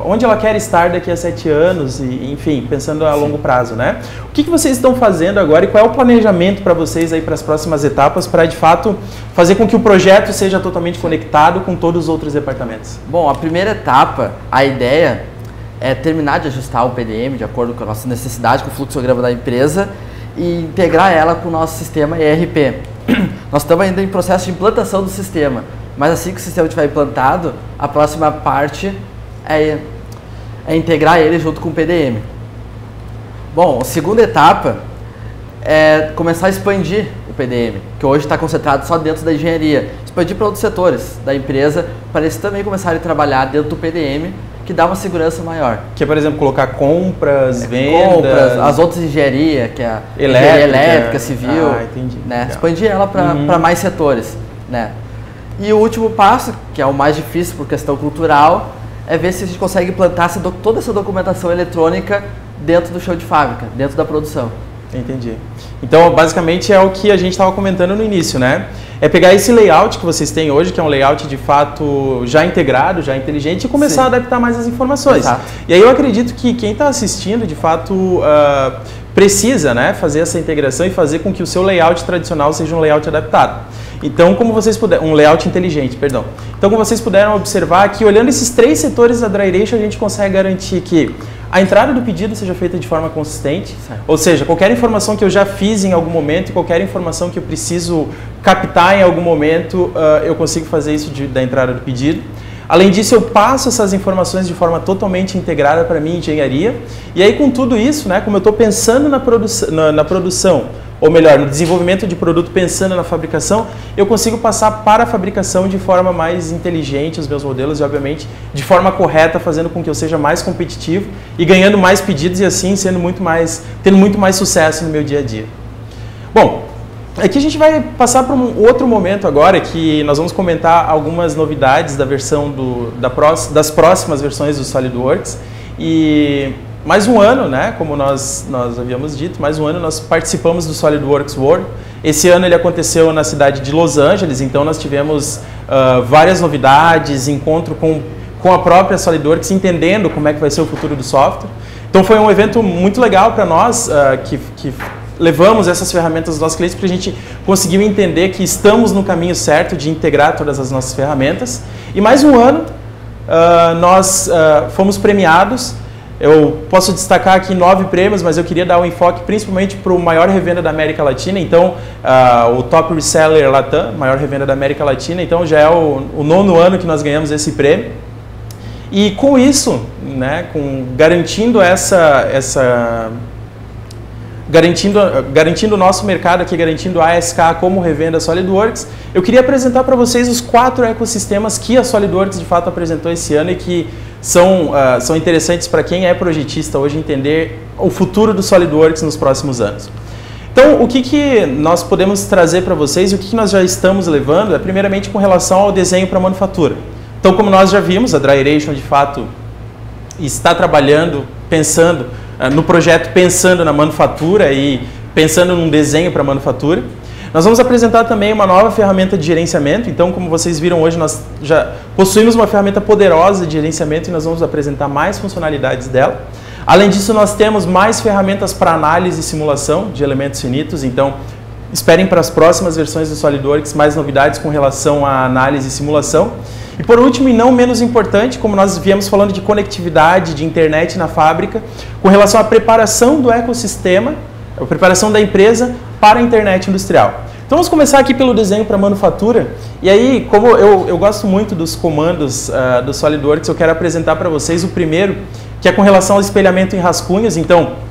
onde ela quer estar daqui a 7 anos, e, enfim, pensando a longo prazo, né? O que vocês estão fazendo agora e qual é o planejamento para vocês aí para as próximas etapas para, de fato, fazer com que o projeto seja totalmente conectado com todos os outros departamentos? Bom, a primeira etapa, a ideia é terminar de ajustar o PDM de acordo com a nossa necessidade, com o fluxograma da empresa e integrar ela com o nosso sistema ERP. Nós estamos ainda em processo de implantação do sistema. Mas assim que o sistema estiver implantado, a próxima parte é integrar ele junto com o PDM. Bom, a segunda etapa é começar a expandir o PDM, que hoje está concentrado só dentro da engenharia. Expandir para outros setores da empresa, para eles também começarem a trabalhar dentro do PDM, que dá uma segurança maior. Que é, por exemplo, colocar compras, vendas... as outras engenharia, que é a engenharia elétrica, civil, né? Expandir ela para mais setores, né? E o último passo, que é o mais difícil por questão cultural, é ver se a gente consegue implantar toda essa documentação eletrônica dentro do chão de fábrica, dentro da produção. Entendi. Então, basicamente, é o que a gente estava comentando no início, né? é pegar esse layout que vocês têm hoje, que é um layout de fato já integrado, já inteligente, e começar a adaptar mais as informações. Exato. E aí eu acredito que quem está assistindo, de fato, precisa, né, fazer essa integração e fazer com que o seu layout tradicional seja um layout adaptado. Então, como vocês puderam, um layout inteligente, perdão. Então, como vocês puderam observar que olhando esses 3 setores da Dryration, a gente consegue garantir que a entrada do pedido seja feita de forma consistente, ou seja, qualquer informação que eu já fiz em algum momento e qualquer informação que eu preciso captar em algum momento, eu consigo fazer isso da entrada do pedido. Além disso, eu passo essas informações de forma totalmente integrada para a minha engenharia. E aí, com tudo isso, né, como eu estou pensando na produção, ou melhor, no desenvolvimento de produto pensando na fabricação, eu consigo passar para a fabricação de forma mais inteligente os meus modelos e, obviamente, de forma correta, fazendo com que eu seja mais competitivo e ganhando mais pedidos e assim tendo muito mais sucesso no meu dia a dia. Bom, aqui a gente vai passar para um outro momento agora, que nós vamos comentar algumas novidades da versão das próximas versões do SolidWorks. E mais um ano, né, como nós havíamos dito, mais um ano nós participamos do SolidWorks World. Esse ano ele aconteceu na cidade de Los Angeles, então nós tivemos várias novidades, encontro com a própria SolidWorks, entendendo como é que vai ser o futuro do software. Então foi um evento muito legal para nós, que levamos essas ferramentas aos nossos clientes, porque a gente conseguiu entender que estamos no caminho certo de integrar todas as nossas ferramentas. E mais um ano nós fomos premiados. Eu posso destacar aqui 9 prêmios, mas eu queria dar um enfoque principalmente para o maior revenda da América Latina. Então, o Top Reseller Latam, maior revenda da América Latina. Então, já é o 9º ano que nós ganhamos esse prêmio. E com isso, né, garantindo garantindo o nosso mercado aqui, garantindo a ASK como revenda SolidWorks, eu queria apresentar para vocês os 4 ecossistemas que a SolidWorks de fato apresentou esse ano e que são interessantes para quem é projetista hoje entender o futuro do SolidWorks nos próximos anos. Então, o que nós podemos trazer para vocês e o que nós já estamos levando é primeiramente com relação ao desenho para manufatura. Então, como nós já vimos, a Dryration de fato está trabalhando, pensando no projeto, pensando na manufatura e pensando num desenho para manufatura. Nós vamos apresentar também uma nova ferramenta de gerenciamento. Então, como vocês viram hoje, nós já possuímos uma ferramenta poderosa de gerenciamento e nós vamos apresentar mais funcionalidades dela. Além disso, nós temos mais ferramentas para análise e simulação de elementos finitos. Então, esperem para as próximas versões do SolidWorks mais novidades com relação à análise e simulação. E por último, e não menos importante, como nós viemos falando de conectividade, de internet na fábrica, com relação à preparação do ecossistema, a preparação da empresa para a internet industrial. Então vamos começar aqui pelo desenho para manufatura. E aí, como eu gosto muito dos comandos do SolidWorks, eu quero apresentar para vocês o primeiro, que é com relação ao espelhamento em rascunhos. Então,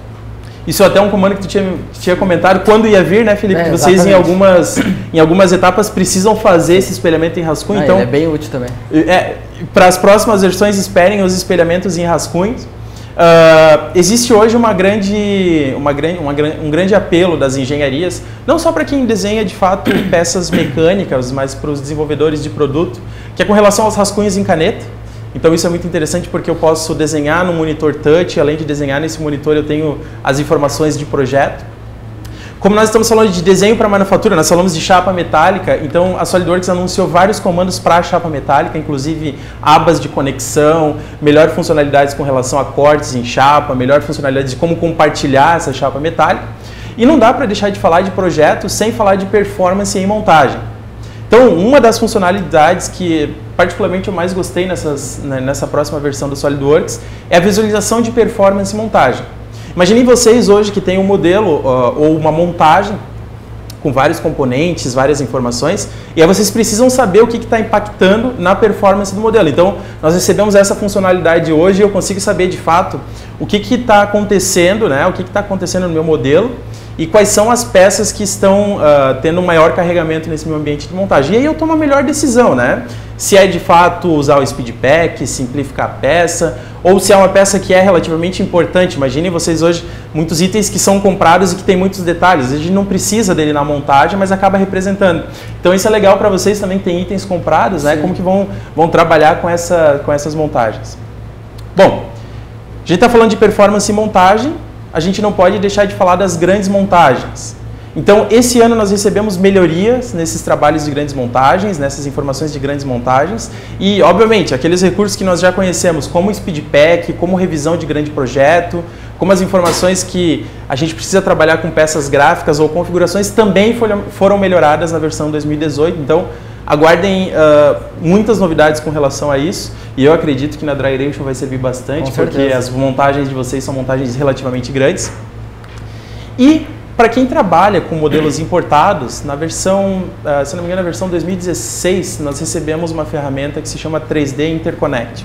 isso é até um comando que tu tinha comentado quando ia vir, né, Felipe? Que vocês em algumas etapas precisam fazer esse espelhamento em rascunho. Então, ele é bem útil também. Para as próximas versões, esperem os espelhamentos em rascunhos. Existe hoje um grande apelo das engenharias, não só para quem desenha de fato peças mecânicas, mas para os desenvolvedores de produto, que é com relação aos rascunhos em caneta. Então isso é muito interessante porque eu posso desenhar no monitor touch, além de desenhar nesse monitor eu tenho as informações de projeto. Como nós estamos falando de desenho para manufatura, nós falamos de chapa metálica, então a SolidWorks anunciou vários comandos para a chapa metálica, inclusive abas de conexão, melhor funcionalidades com relação a cortes em chapa, melhor funcionalidades de como compartilhar essa chapa metálica. E não dá para deixar de falar de projeto sem falar de performance em montagem. Então, uma das funcionalidades que particularmente eu mais gostei nessa próxima versão do SolidWorks é a visualização de performance em montagem. Imaginem vocês hoje que tem um modelo ou uma montagem com vários componentes, várias informações, e aí vocês precisam saber o que está impactando na performance do modelo. Então, nós recebemos essa funcionalidade hoje e eu consigo saber de fato o que está acontecendo, né? O que está acontecendo no meu modelo e quais são as peças que estão tendo um maior carregamento nesse meu ambiente de montagem. E aí eu tomo a melhor decisão, né? Se é de fato usar o speed pack, simplificar a peça, ou se é uma peça que é relativamente importante. Imaginem vocês hoje muitos itens que são comprados e que tem muitos detalhes. A gente não precisa dele na montagem, mas acaba representando. Então isso é legal para vocês também que tem itens comprados, né? Como que vão trabalhar com essas montagens. Bom, a gente está falando de performance e montagem, a gente não pode deixar de falar das grandes montagens. Então, esse ano nós recebemos melhorias nesses trabalhos de grandes montagens, nessas informações de grandes montagens e, obviamente, aqueles recursos que nós já conhecemos, como o SpeedPack, como revisão de grande projeto, como as informações que a gente precisa trabalhar com peças gráficas ou configurações também foram melhoradas na versão 2018. Então, aguardem muitas novidades com relação a isso e eu acredito que na Dryration vai servir bastante, porque as montagens de vocês são montagens relativamente grandes. E para quem trabalha com modelos importados, na versão, se não me engano, na versão 2016, nós recebemos uma ferramenta que se chama 3D Interconnect.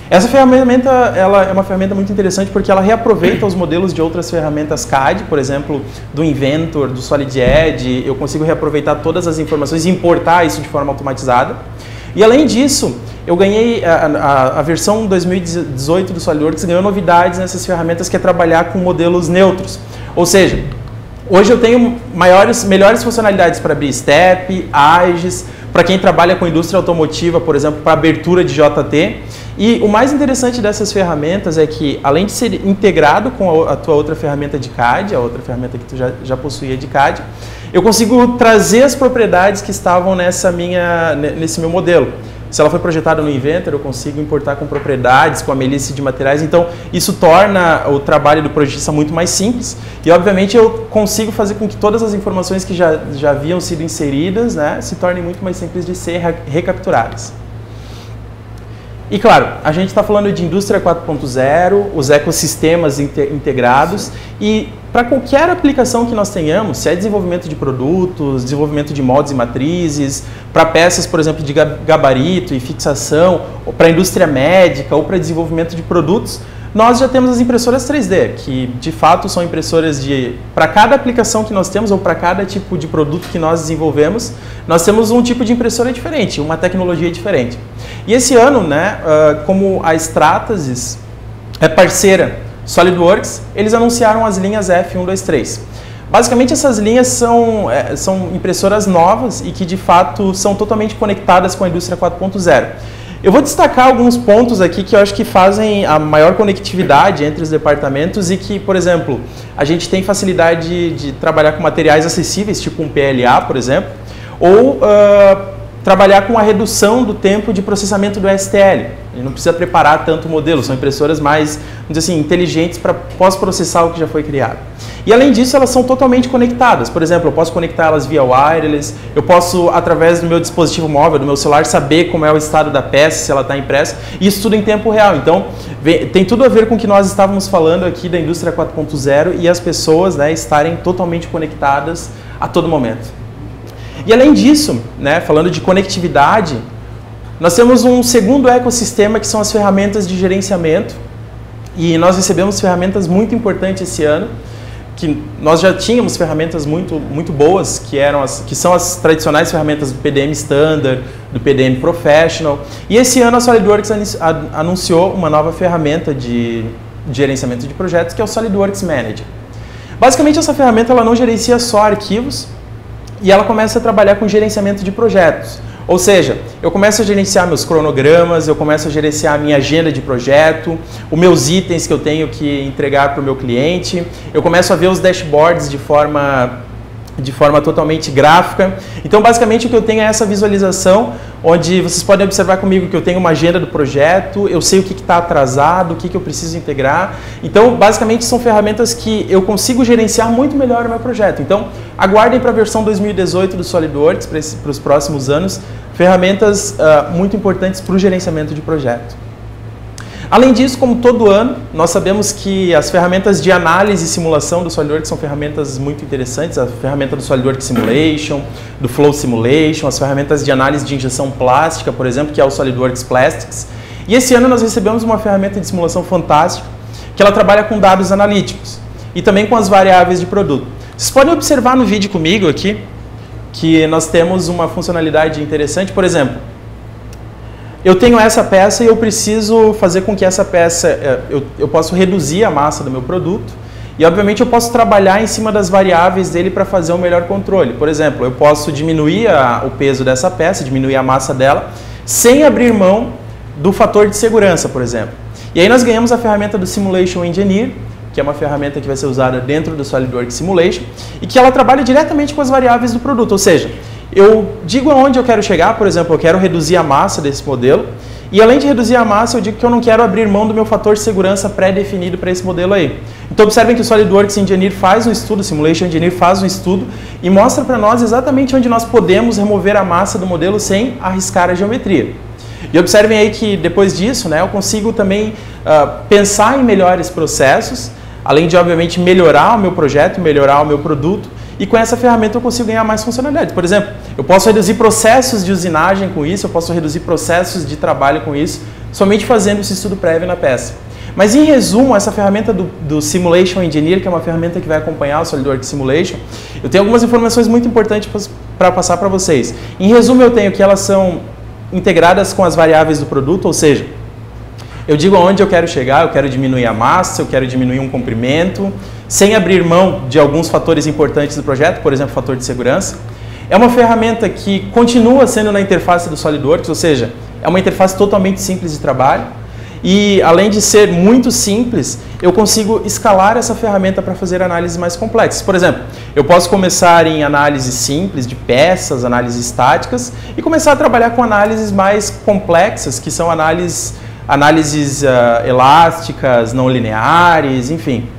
Essa ferramenta ela é uma ferramenta muito interessante porque ela reaproveita os modelos de outras ferramentas CAD, por exemplo, do Inventor, do Solid Edge, eu consigo reaproveitar todas as informações e importar isso de forma automatizada. E além disso, eu ganhei a versão 2018 do SolidWorks ganhou novidades nessas ferramentas que é trabalhar com modelos neutros. Ou seja, hoje eu tenho melhores funcionalidades para abrir STEP, AGES, para quem trabalha com indústria automotiva, por exemplo, para abertura de JT. E o mais interessante dessas ferramentas é que, além de ser integrado com a tua outra ferramenta de CAD, a outra ferramenta que tu já possuía de CAD, eu consigo trazer as propriedades que estavam nesse meu modelo. Se ela foi projetada no Inventor, eu consigo importar com propriedades, com a melissa de materiais. Então, isso torna o trabalho do projetista muito mais simples. E, obviamente, eu consigo fazer com que todas as informações que já haviam sido inseridas, né, se tornem muito mais simples de ser recapturadas. E, claro, a gente está falando de indústria 4.0, os ecossistemas integrados e para qualquer aplicação que nós tenhamos, se é desenvolvimento de produtos, desenvolvimento de moldes e matrizes, para peças, por exemplo, de gabarito e fixação, ou para a indústria médica ou para desenvolvimento de produtos, nós já temos as impressoras 3D, que de fato são impressoras para cada aplicação que nós temos ou para cada tipo de produto que nós desenvolvemos, nós temos um tipo de impressora diferente, uma tecnologia diferente. E esse ano, né, como a Stratasys é parceira SolidWorks, eles anunciaram as linhas F123. Basicamente essas linhas são impressoras novas e que de fato são totalmente conectadas com a indústria 4.0. Eu vou destacar alguns pontos aqui que eu acho que fazem a maior conectividade entre os departamentos e que, por exemplo, a gente tem facilidade de trabalhar com materiais acessíveis, tipo um PLA, por exemplo, ou trabalhar com a redução do tempo de processamento do STL. A gente não precisa preparar tanto o modelo, são impressoras mais, vamos dizer assim, inteligentes para pós-processar o que já foi criado. E além disso, elas são totalmente conectadas. Por exemplo, eu posso conectar elas via wireless, eu posso, através do meu dispositivo móvel, do meu celular, saber como é o estado da peça, se ela está impressa, e isso tudo em tempo real. Então, tem tudo a ver com o que nós estávamos falando aqui da indústria 4.0 e as pessoas, né, estarem totalmente conectadas a todo momento. E além disso, né, falando de conectividade, nós temos um segundo ecossistema que são as ferramentas de gerenciamento e nós recebemos ferramentas muito importantes esse ano, que nós já tínhamos ferramentas muito boas, que são as tradicionais ferramentas do PDM Standard, do PDM Professional, e esse ano a SolidWorks anunciou uma nova ferramenta de gerenciamento de projetos, que é o SolidWorks Manager. Basicamente essa ferramenta ela não gerencia só arquivos, e ela começa a trabalhar com gerenciamento de projetos. Ou seja, eu começo a gerenciar meus cronogramas, eu começo a gerenciar a minha agenda de projeto, os meus itens que eu tenho que entregar para o meu cliente, eu começo a ver os dashboards de forma totalmente gráfica. Então, basicamente, o que eu tenho é essa visualização, onde vocês podem observar comigo que eu tenho uma agenda do projeto, eu sei o que está atrasado, o que eu preciso integrar. Então, basicamente, são ferramentas que eu consigo gerenciar muito melhor o meu projeto. Então, aguardem para a versão 2018 do SolidWorks, para os próximos anos, ferramentas muito importantes para o gerenciamento de projeto. Além disso, como todo ano, nós sabemos que as ferramentas de análise e simulação do SolidWorks são ferramentas muito interessantes, a ferramenta do SolidWorks Simulation, do Flow Simulation, as ferramentas de análise de injeção plástica, por exemplo, que é o SolidWorks Plastics. E esse ano nós recebemos uma ferramenta de simulação fantástica, que ela trabalha com dados analíticos e também com as variáveis de produto. Vocês podem observar no vídeo comigo aqui, que nós temos uma funcionalidade interessante, por exemplo, eu tenho essa peça e eu preciso fazer com que essa peça, eu posso reduzir a massa do meu produto e, obviamente, eu posso trabalhar em cima das variáveis dele para fazer um melhor controle. Por exemplo, eu posso diminuir o peso dessa peça, diminuir a massa dela, sem abrir mão do fator de segurança, por exemplo. E aí nós ganhamos a ferramenta do Simulation Engineer, que é uma ferramenta que vai ser usada dentro do SolidWorks Simulation e que ela trabalha diretamente com as variáveis do produto, ou seja, eu digo aonde eu quero chegar, por exemplo, eu quero reduzir a massa desse modelo e além de reduzir a massa, eu digo que eu não quero abrir mão do meu fator de segurança pré-definido para esse modelo aí. Então observem que o SolidWorks Engineer faz um estudo, o Simulation Engineer faz um estudo e mostra para nós exatamente onde nós podemos remover a massa do modelo sem arriscar a geometria. E observem aí que depois disso, né, eu consigo também pensar em melhores processos, além de obviamente melhorar o meu projeto, melhorar o meu produto, e com essa ferramenta eu consigo ganhar mais funcionalidades. Por exemplo, eu posso reduzir processos de usinagem com isso, eu posso reduzir processos de trabalho com isso, somente fazendo esse estudo prévio na peça. Mas em resumo, essa ferramenta do Simulation Engineer, que é uma ferramenta que vai acompanhar o SolidWorks Simulation, eu tenho algumas informações muito importantes para passar para vocês. Em resumo, eu tenho que elas são integradas com as variáveis do produto, ou seja, eu digo aonde eu quero chegar, eu quero diminuir a massa, eu quero diminuir um comprimento, sem abrir mão de alguns fatores importantes do projeto, por exemplo, fator de segurança. É uma ferramenta que continua sendo na interface do SolidWorks, ou seja, é uma interface totalmente simples de trabalho. E além de ser muito simples, eu consigo escalar essa ferramenta para fazer análises mais complexas. Por exemplo, eu posso começar em análises simples de peças, análises estáticas, e começar a trabalhar com análises mais complexas, que são análises elásticas, não lineares, enfim.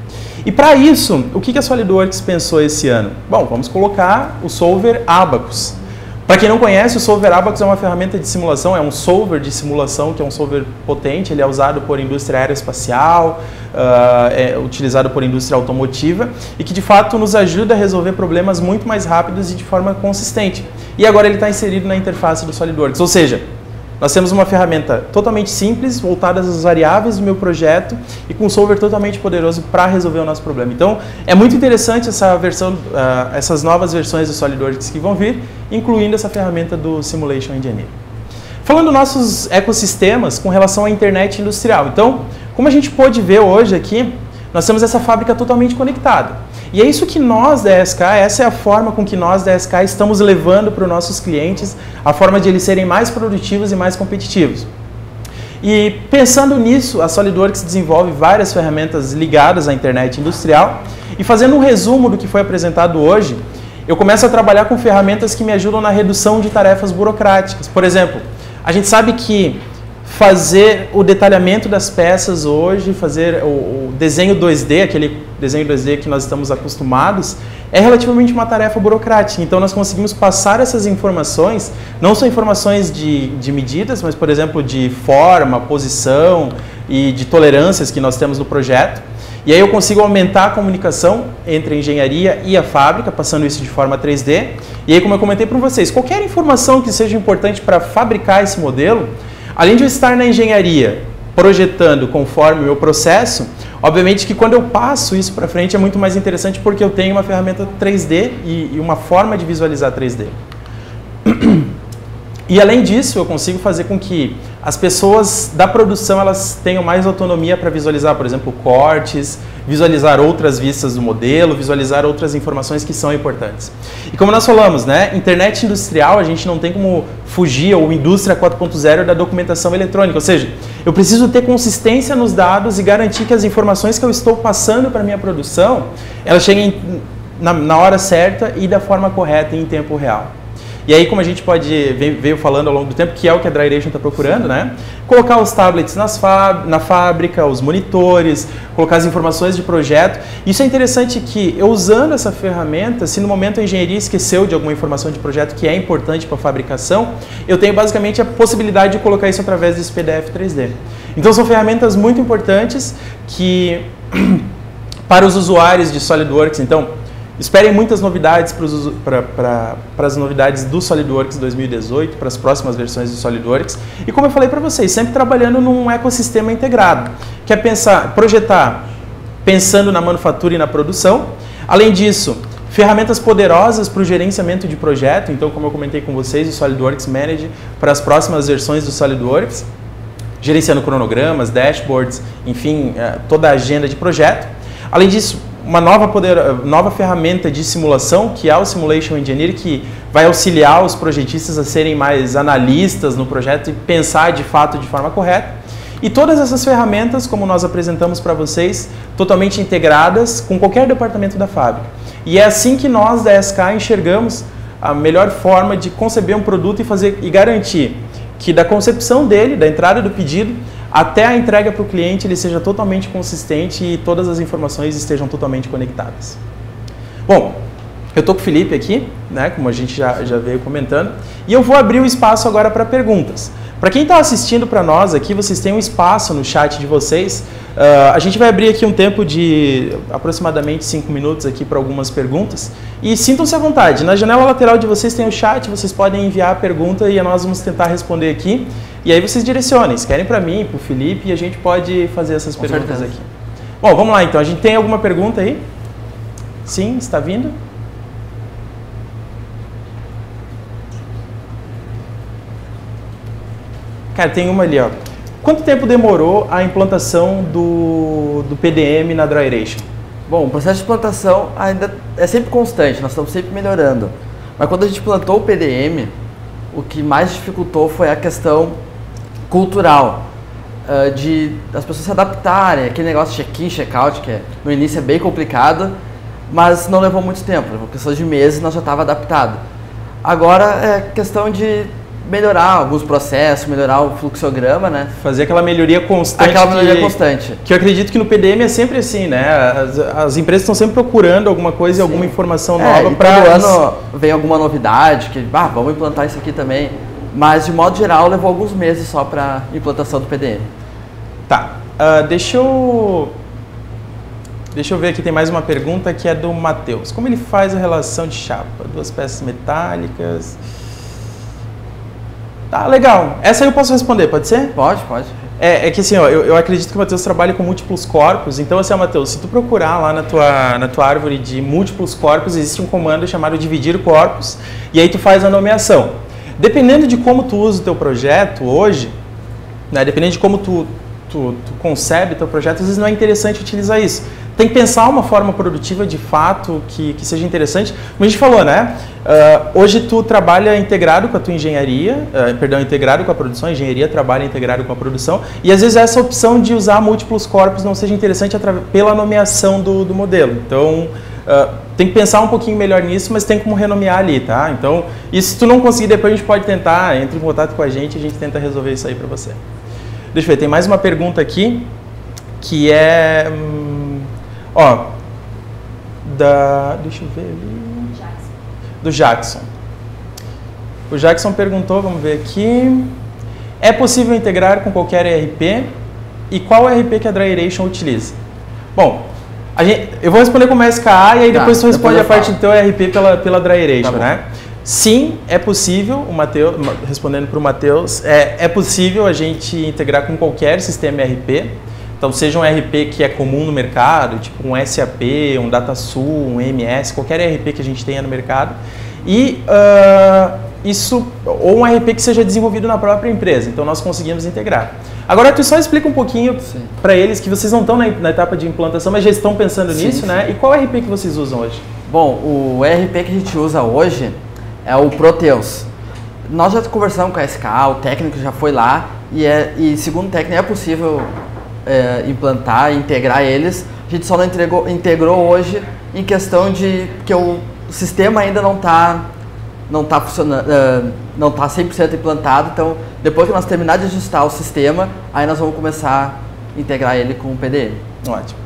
E para isso, o que a SolidWorks pensou esse ano? Bom, vamos colocar o solver Abaqus. Para quem não conhece, o solver Abaqus é uma ferramenta de simulação, é um solver de simulação, que é um solver potente, ele é usado por indústria aeroespacial, é utilizado por indústria automotiva e que de fato nos ajuda a resolver problemas muito mais rápidos e de forma consistente. E agora ele está inserido na interface do SolidWorks, ou seja, nós temos uma ferramenta totalmente simples, voltada às variáveis do meu projeto e com um solver totalmente poderoso para resolver o nosso problema. Então, é muito interessante essa versão, essas novas versões do SolidWorks que vão vir, incluindo essa ferramenta do Simulation Engineer. Falando dos nossos ecossistemas com relação à internet industrial. Então, como a gente pôde ver hoje aqui, nós temos essa fábrica totalmente conectada. E é isso que nós da ESK, essa é a forma com que nós da ESK estamos levando para os nossos clientes, a forma de eles serem mais produtivos e mais competitivos. E pensando nisso, a SolidWorks desenvolve várias ferramentas ligadas à internet industrial. E fazendo um resumo do que foi apresentado hoje, eu começo a trabalhar com ferramentas que me ajudam na redução de tarefas burocráticas. Por exemplo, a gente sabe que fazer o detalhamento das peças hoje, fazer o desenho 2D, aquele desenho 2D que nós estamos acostumados, é relativamente uma tarefa burocrática. Então nós conseguimos passar essas informações, não só informações de medidas, mas por exemplo de forma, posição e de tolerâncias que nós temos no projeto. E aí eu consigo aumentar a comunicação entre a engenharia e a fábrica, passando isso de forma 3D. E aí, como eu comentei para vocês, qualquer informação que seja importante para fabricar esse modelo, além de eu estar na engenharia projetando conforme o meu processo, obviamente que quando eu passo isso para frente é muito mais interessante porque eu tenho uma ferramenta 3D e uma forma de visualizar 3D. E além disso, eu consigo fazer com que as pessoas da produção elas tenham mais autonomia para visualizar, por exemplo, cortes, visualizar outras vistas do modelo, visualizar outras informações que são importantes. E como nós falamos, né, internet industrial, a gente não tem como fugir, ou indústria 4.0 da documentação eletrônica, ou seja, eu preciso ter consistência nos dados e garantir que as informações que eu estou passando para a minha produção, elas cheguem na hora certa e da forma correta e em tempo real. E aí, como a gente veio falando ao longo do tempo, que é o que a Dryration está procurando, né? Colocar os tablets na fábrica, os monitores, colocar as informações de projeto. Isso é interessante que, eu usando essa ferramenta, se no momento a engenharia esqueceu de alguma informação de projeto que é importante para a fabricação, eu tenho basicamente a possibilidade de colocar isso através desse PDF 3D. Então, são ferramentas muito importantes que, para os usuários de SolidWorks, então, esperem muitas novidades para as novidades do SolidWorks 2018, para as próximas versões do SolidWorks. E como eu falei para vocês, sempre trabalhando num ecossistema integrado, que é projetar pensando na manufatura e na produção. Além disso, ferramentas poderosas para o gerenciamento de projeto. Então, como eu comentei com vocês, o SolidWorks Manage para as próximas versões do SolidWorks, gerenciando cronogramas, dashboards, enfim, toda a agenda de projeto. Além disso, uma nova ferramenta de simulação, que é o Simulation Engineer, que vai auxiliar os projetistas a serem mais analistas no projeto e pensar de fato de forma correta. E todas essas ferramentas, como nós apresentamos para vocês, totalmente integradas com qualquer departamento da fábrica. E é assim que nós da SK enxergamos a melhor forma de conceber um produto e garantir que da concepção dele, da entrada do pedido, até a entrega para o cliente ele seja totalmente consistente e todas as informações estejam totalmente conectadas. Bom, eu estou com o Felipe aqui, né, como a gente já veio comentando, e eu vou abrir o espaço agora para perguntas. Para quem está assistindo para nós aqui, vocês têm um espaço no chat de vocês. A gente vai abrir aqui um tempo de aproximadamente 5 minutos aqui para algumas perguntas. E sintam-se à vontade. Na janela lateral de vocês tem o chat, vocês podem enviar a pergunta e nós vamos tentar responder aqui. E aí vocês direcionem, se querem para mim, para o Felipe, e a gente pode fazer essas perguntas aqui. Bom, vamos lá então. A gente tem alguma pergunta aí? Sim, está vindo? Cara, tem uma ali, ó. Quanto tempo demorou a implantação do PDM na Dryration? Bom, o processo de implantação ainda é sempre constante, nós estamos sempre melhorando. Mas quando a gente implantou o PDM, o que mais dificultou foi a questão cultural, de as pessoas se adaptarem, aquele negócio de check-in, check-out, que no início é bem complicado, mas não levou muito tempo, levou questão de meses, nós já estava adaptado. Agora é questão de melhorar alguns processos, melhorar o fluxograma, né? Fazer aquela melhoria constante. Aquela melhoria constante. Que eu acredito que no PDM é sempre assim, né? As empresas estão sempre procurando alguma coisa e alguma informação nova para... Todo ano vem alguma novidade, que vamos implantar isso aqui também. Mas, de modo geral, levou alguns meses só para implantação do PDM. Tá. Deixa eu ver aqui, tem mais uma pergunta que é do Matheus. Como ele faz a relação de chapa? 2 peças metálicas... Tá, legal. Essa aí eu posso responder, pode ser? Pode. É que assim, ó, eu acredito que o Matheus trabalha com múltiplos corpos, então assim, ó, Matheus, se tu procurar lá na tua árvore de múltiplos corpos, existe um comando chamado dividir corpos, e aí tu faz a nomeação. Dependendo de como tu usa o teu projeto hoje, né, dependendo de como tu concebe o teu projeto, às vezes não é interessante utilizar isso. Tem que pensar uma forma produtiva de fato que seja interessante. Como a gente falou, né? Hoje tu trabalha integrado com a tua engenharia, integrado com a produção, a engenharia trabalha integrado com a produção, e às vezes essa opção de usar múltiplos corpos não seja interessante pela nomeação do modelo. Então, tem que pensar um pouquinho melhor nisso, mas tem como renomear ali, tá? Então, e se tu não conseguir, depois a gente pode tentar, entre em contato com a gente tenta resolver isso aí para você. Deixa eu ver, tem mais uma pergunta aqui, que é... deixa eu ver ali... Do Jackson. O Jackson perguntou, vamos ver aqui... É possível integrar com qualquer ERP? E qual ERP que a Dryration utiliza? Bom, eu vou responder como SKA e aí depois tu responde a parte do teu ERP pela Dryration, né? Sim, é possível, respondendo para o Matheus, é possível a gente integrar com qualquer sistema ERP. Então, seja um ERP que é comum no mercado, tipo um SAP, um DataSul, um MS, qualquer ERP que a gente tenha no mercado. E ou um ERP que seja desenvolvido na própria empresa. Então, nós conseguimos integrar. Agora, tu só explica um pouquinho para eles que vocês não estão na etapa de implantação, mas já estão pensando nisso, né? E qual ERP que vocês usam hoje? Bom, o ERP que a gente usa hoje é o Proteus. Nós já conversamos com a SK, o técnico já foi lá e segundo o técnico é possível implantar, integrar eles. A gente só não integrou hoje em questão de que o sistema ainda não está funcionando, não está 100% implantado. Então, depois que nós terminar de ajustar o sistema, aí nós vamos começar a integrar ele com o PDM. Ótimo.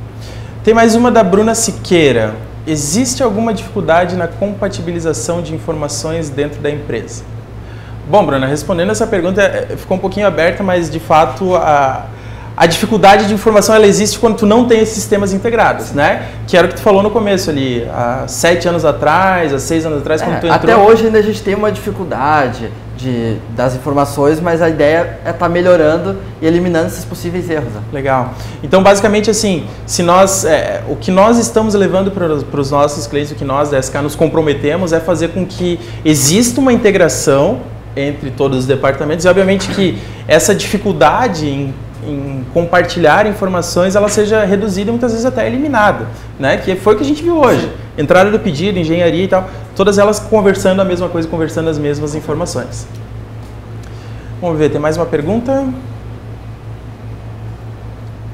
Tem mais uma da Bruna Siqueira. Existe alguma dificuldade na compatibilização de informações dentro da empresa? Bom, Bruna, respondendo essa pergunta, ficou um pouquinho aberta, mas de fato a dificuldade de informação ela existe quando tu não tem esses sistemas integrados, né? Que era o que tu falou no começo ali, há 7 anos atrás, há 6 anos atrás, quando tu entrou. Até hoje ainda a gente tem uma dificuldade das informações, mas a ideia é estar melhorando e eliminando esses possíveis erros. Né? Legal. Então, basicamente assim, se nós, o que nós estamos levando para os nossos clientes, o que nós da SK nos comprometemos é fazer com que exista uma integração entre todos os departamentos e, obviamente, que essa dificuldade em compartilhar informações ela seja reduzida e muitas vezes até eliminada, né? Que foi o que a gente viu hoje. Entrada do pedido, engenharia e tal, todas elas conversando a mesma coisa, conversando as mesmas informações. Vamos ver, tem mais uma pergunta?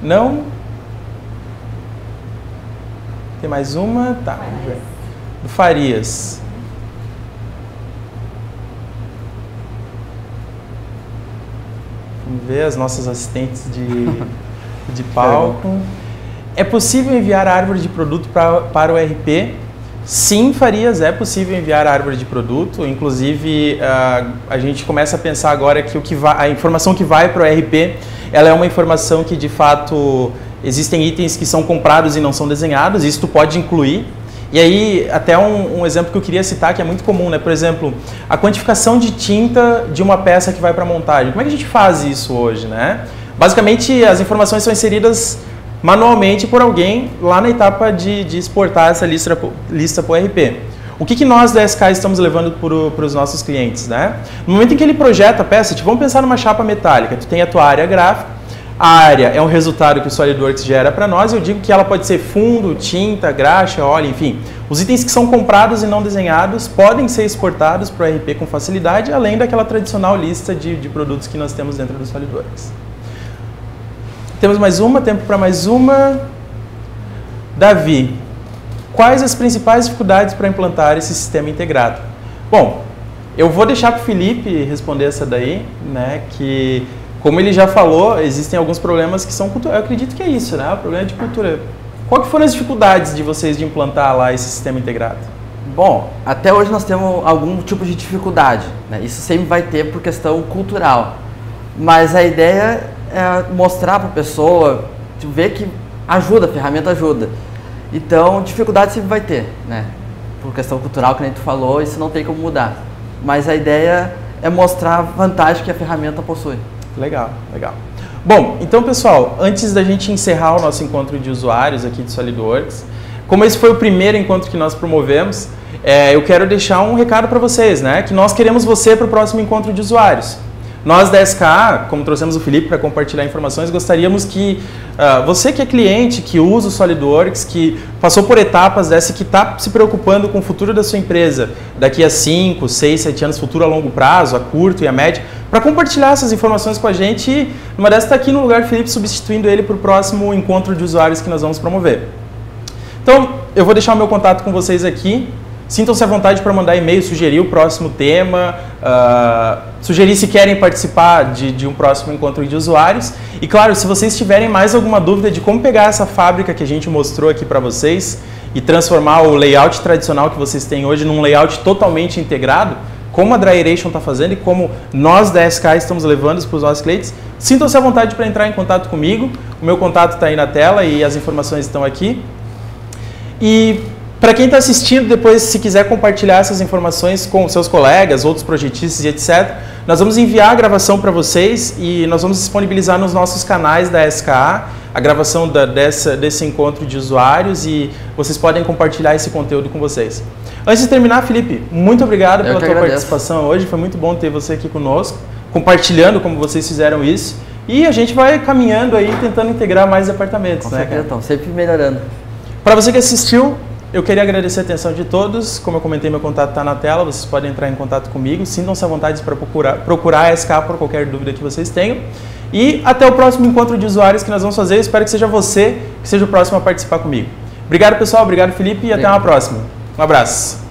Não? Tem mais uma? Tá. Do Farias. Vamos ver as nossas assistentes de palco. É possível enviar a árvore de produto para o ERP? Sim, Farias, é possível enviar a árvore de produto. Inclusive, a gente começa a pensar agora que a informação que vai para o ERP, ela é uma informação que, de fato, existem itens que são comprados e não são desenhados. Isso tu pode incluir. E aí, até um exemplo que eu queria citar, que é muito comum, né? Por exemplo, a quantificação de tinta de uma peça que vai para montagem. Como é que a gente faz isso hoje, né? Basicamente, as informações são inseridas manualmente por alguém lá na etapa de exportar essa lista para o ERP. O que nós da SK estamos levando para os nossos clientes, né? No momento em que ele projeta a peça, vamos pensar numa chapa metálica. Tu tem a tua área gráfica, a área é um resultado que o SolidWorks gera para nós. Eu digo que ela pode ser fundo, tinta, graxa, óleo, enfim. Os itens que são comprados e não desenhados podem ser exportados para o ERP com facilidade, além daquela tradicional lista de produtos que nós temos dentro do SolidWorks. Temos mais uma, tempo para mais uma. Davi, quais as principais dificuldades para implantar esse sistema integrado? Bom, eu vou deixar para o Felipe responder essa daí, né, que, como ele já falou, existem alguns problemas que são culturais. Eu acredito que é isso, né, o problema de cultura. Qual que foram as dificuldades de vocês de implantar lá esse sistema integrado? Bom, até hoje nós temos algum tipo de dificuldade, né? Isso sempre vai ter por questão cultural, mas a ideia é mostrar para a pessoa, ver que ajuda, a ferramenta ajuda. Então, dificuldade sempre vai ter, né? Por questão cultural, que nem tu falou, isso não tem como mudar. Mas a ideia é mostrar a vantagem que a ferramenta possui. Legal, legal. Bom, então pessoal, antes da gente encerrar o nosso encontro de usuários aqui de SolidWorks, como esse foi o primeiro encontro que nós promovemos, eu quero deixar um recado para vocês, né? Que nós queremos você para o próximo encontro de usuários. Nós da SKA, como trouxemos o Felipe para compartilhar informações, gostaríamos que você que é cliente, que usa o SolidWorks, que passou por etapas dessa, que está se preocupando com o futuro da sua empresa, daqui a 5, 6, 7 anos, futuro a longo prazo, a curto e a médio, para compartilhar essas informações com a gente e uma dessas está aqui no lugar do Felipe, substituindo ele para o próximo encontro de usuários que nós vamos promover. Então, eu vou deixar o meu contato com vocês aqui. Sintam-se à vontade para mandar e-mail, sugerir o próximo tema, sugerir se querem participar de um próximo encontro de usuários. E claro, se vocês tiverem mais alguma dúvida de como pegar essa fábrica que a gente mostrou aqui para vocês e transformar o layout tradicional que vocês têm hoje num layout totalmente integrado, como a Dryration está fazendo e como nós da SK estamos levando para os nossos clientes, sintam-se à vontade para entrar em contato comigo. O meu contato está aí na tela e as informações estão aqui. E para quem está assistindo, depois, se quiser compartilhar essas informações com seus colegas, outros projetistas e etc., nós vamos enviar a gravação para vocês e nós vamos disponibilizar nos nossos canais da SKA a gravação desse encontro de usuários e vocês podem compartilhar esse conteúdo com vocês. Antes de terminar, Felipe, muito obrigado pela tua participação hoje. Foi muito bom ter você aqui conosco, compartilhando como vocês fizeram isso. E a gente vai caminhando aí, tentando integrar mais departamentos. Com certeza, então, sempre melhorando. Para você que assistiu, eu queria agradecer a atenção de todos. Como eu comentei, meu contato está na tela, vocês podem entrar em contato comigo. Sintam-se à vontade para procurar a SK por qualquer dúvida que vocês tenham. E até o próximo encontro de usuários que nós vamos fazer. Eu espero que seja você que seja o próximo a participar comigo. Obrigado, pessoal. Obrigado, Felipe. E até uma próxima. Um abraço.